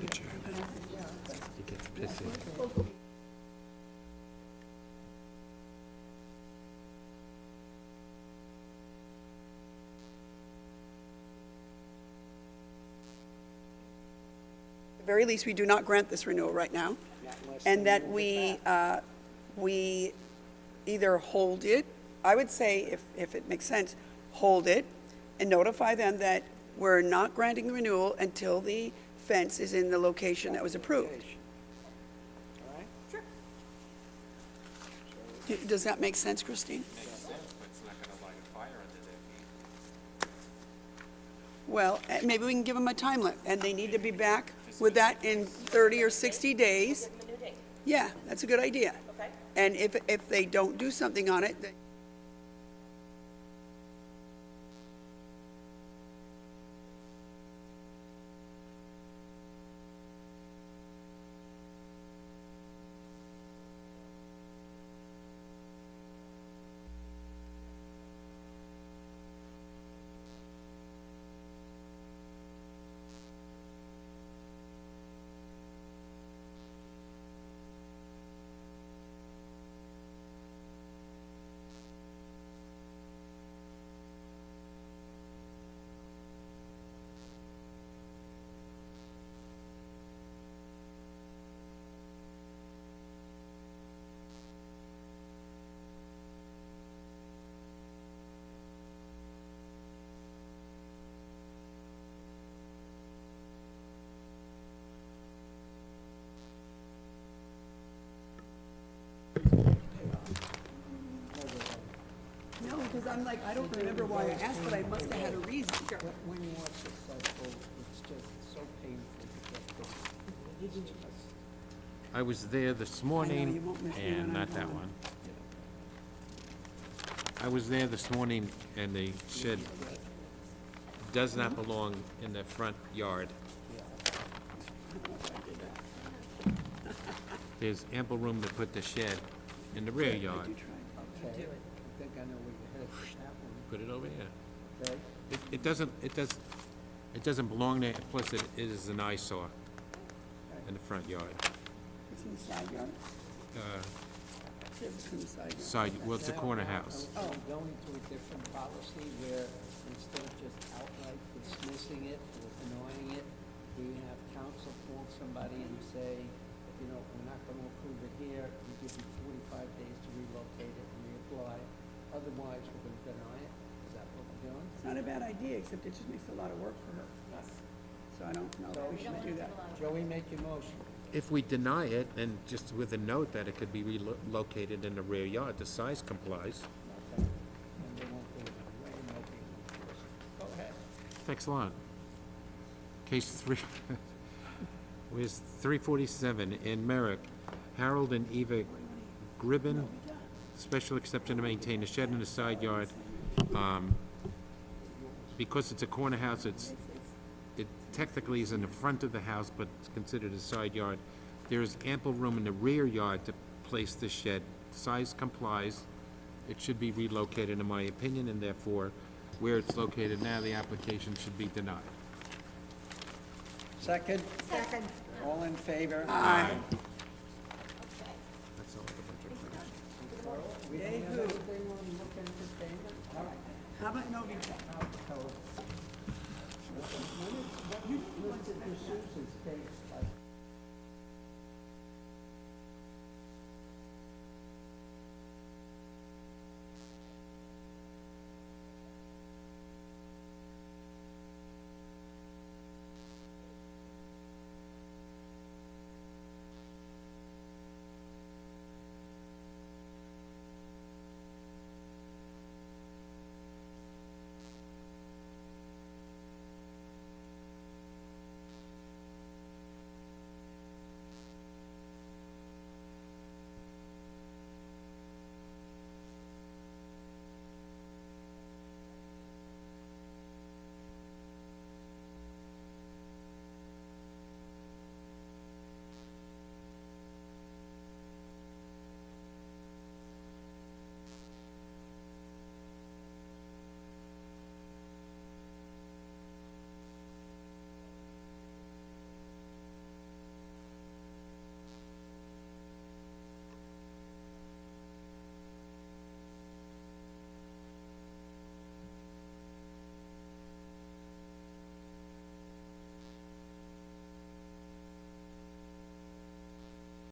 chair. He gets pissy. At the very least, we do not grant this renewal right now, and that we either hold it, I would say, if it makes sense, hold it, and notify them that we're not granting the renewal until the fence is in the location that was approved. All right? Does that make sense, Christine? Makes sense, but it's not gonna light a fire under their feet. Well, maybe we can give them a time limit, and they need to be back with that in 30 or 60 days. Give them a new date, Yeah, that's a good idea. okay? And if they don't do something on it, then no, because I'm like, I don't remember why I asked, but I must have had a reason. When you are successful, it's just so painful to get this. I was there this you morning, won't miss me and when not I'm that gone. one. I was there this morning, and the shed does not belong in the front yard. There's ample room to put the shed in the rear yard. Okay, I think I know where you're headed with that one, Put it over here. okay? It doesn't belong there, plus it is an eyesore in the front yard. It's in the side yard? It's in the side yard. Side, well, it's a corner house. Are we going to a different policy where instead of just outright dismissing it or denying it, we have counsel call somebody and say, you know, we're not going to approve it here, we give you 45 days to relocate it and reapply, otherwise we're going to deny it? Is that what we're doing? It's not a bad idea, except it just makes a lot of work for her. So I don't know if we should do that. Joey, make your motion. If we deny it, and just with a note that it could be relocated in the rear yard, the size complies. Okay, and they won't do it anyway, and they'll be enforced. Go ahead. Thanks a lot. Case 3 was 347 in Merrick. Harold and Eva Gribben, special exception to maintain a shed in the side yard. Because it's a corner house, it technically is in the front of the house, but it's considered a side yard. There is ample room in the rear yard to place the shed. Size complies. It should be relocated, in my opinion, and therefore, where it's located now, the application should be denied. Second? Second. All in favor? Aye. That's all the budget. We don't have anything on look entertainment? All right. How about no detail? When did the Susan's case, like,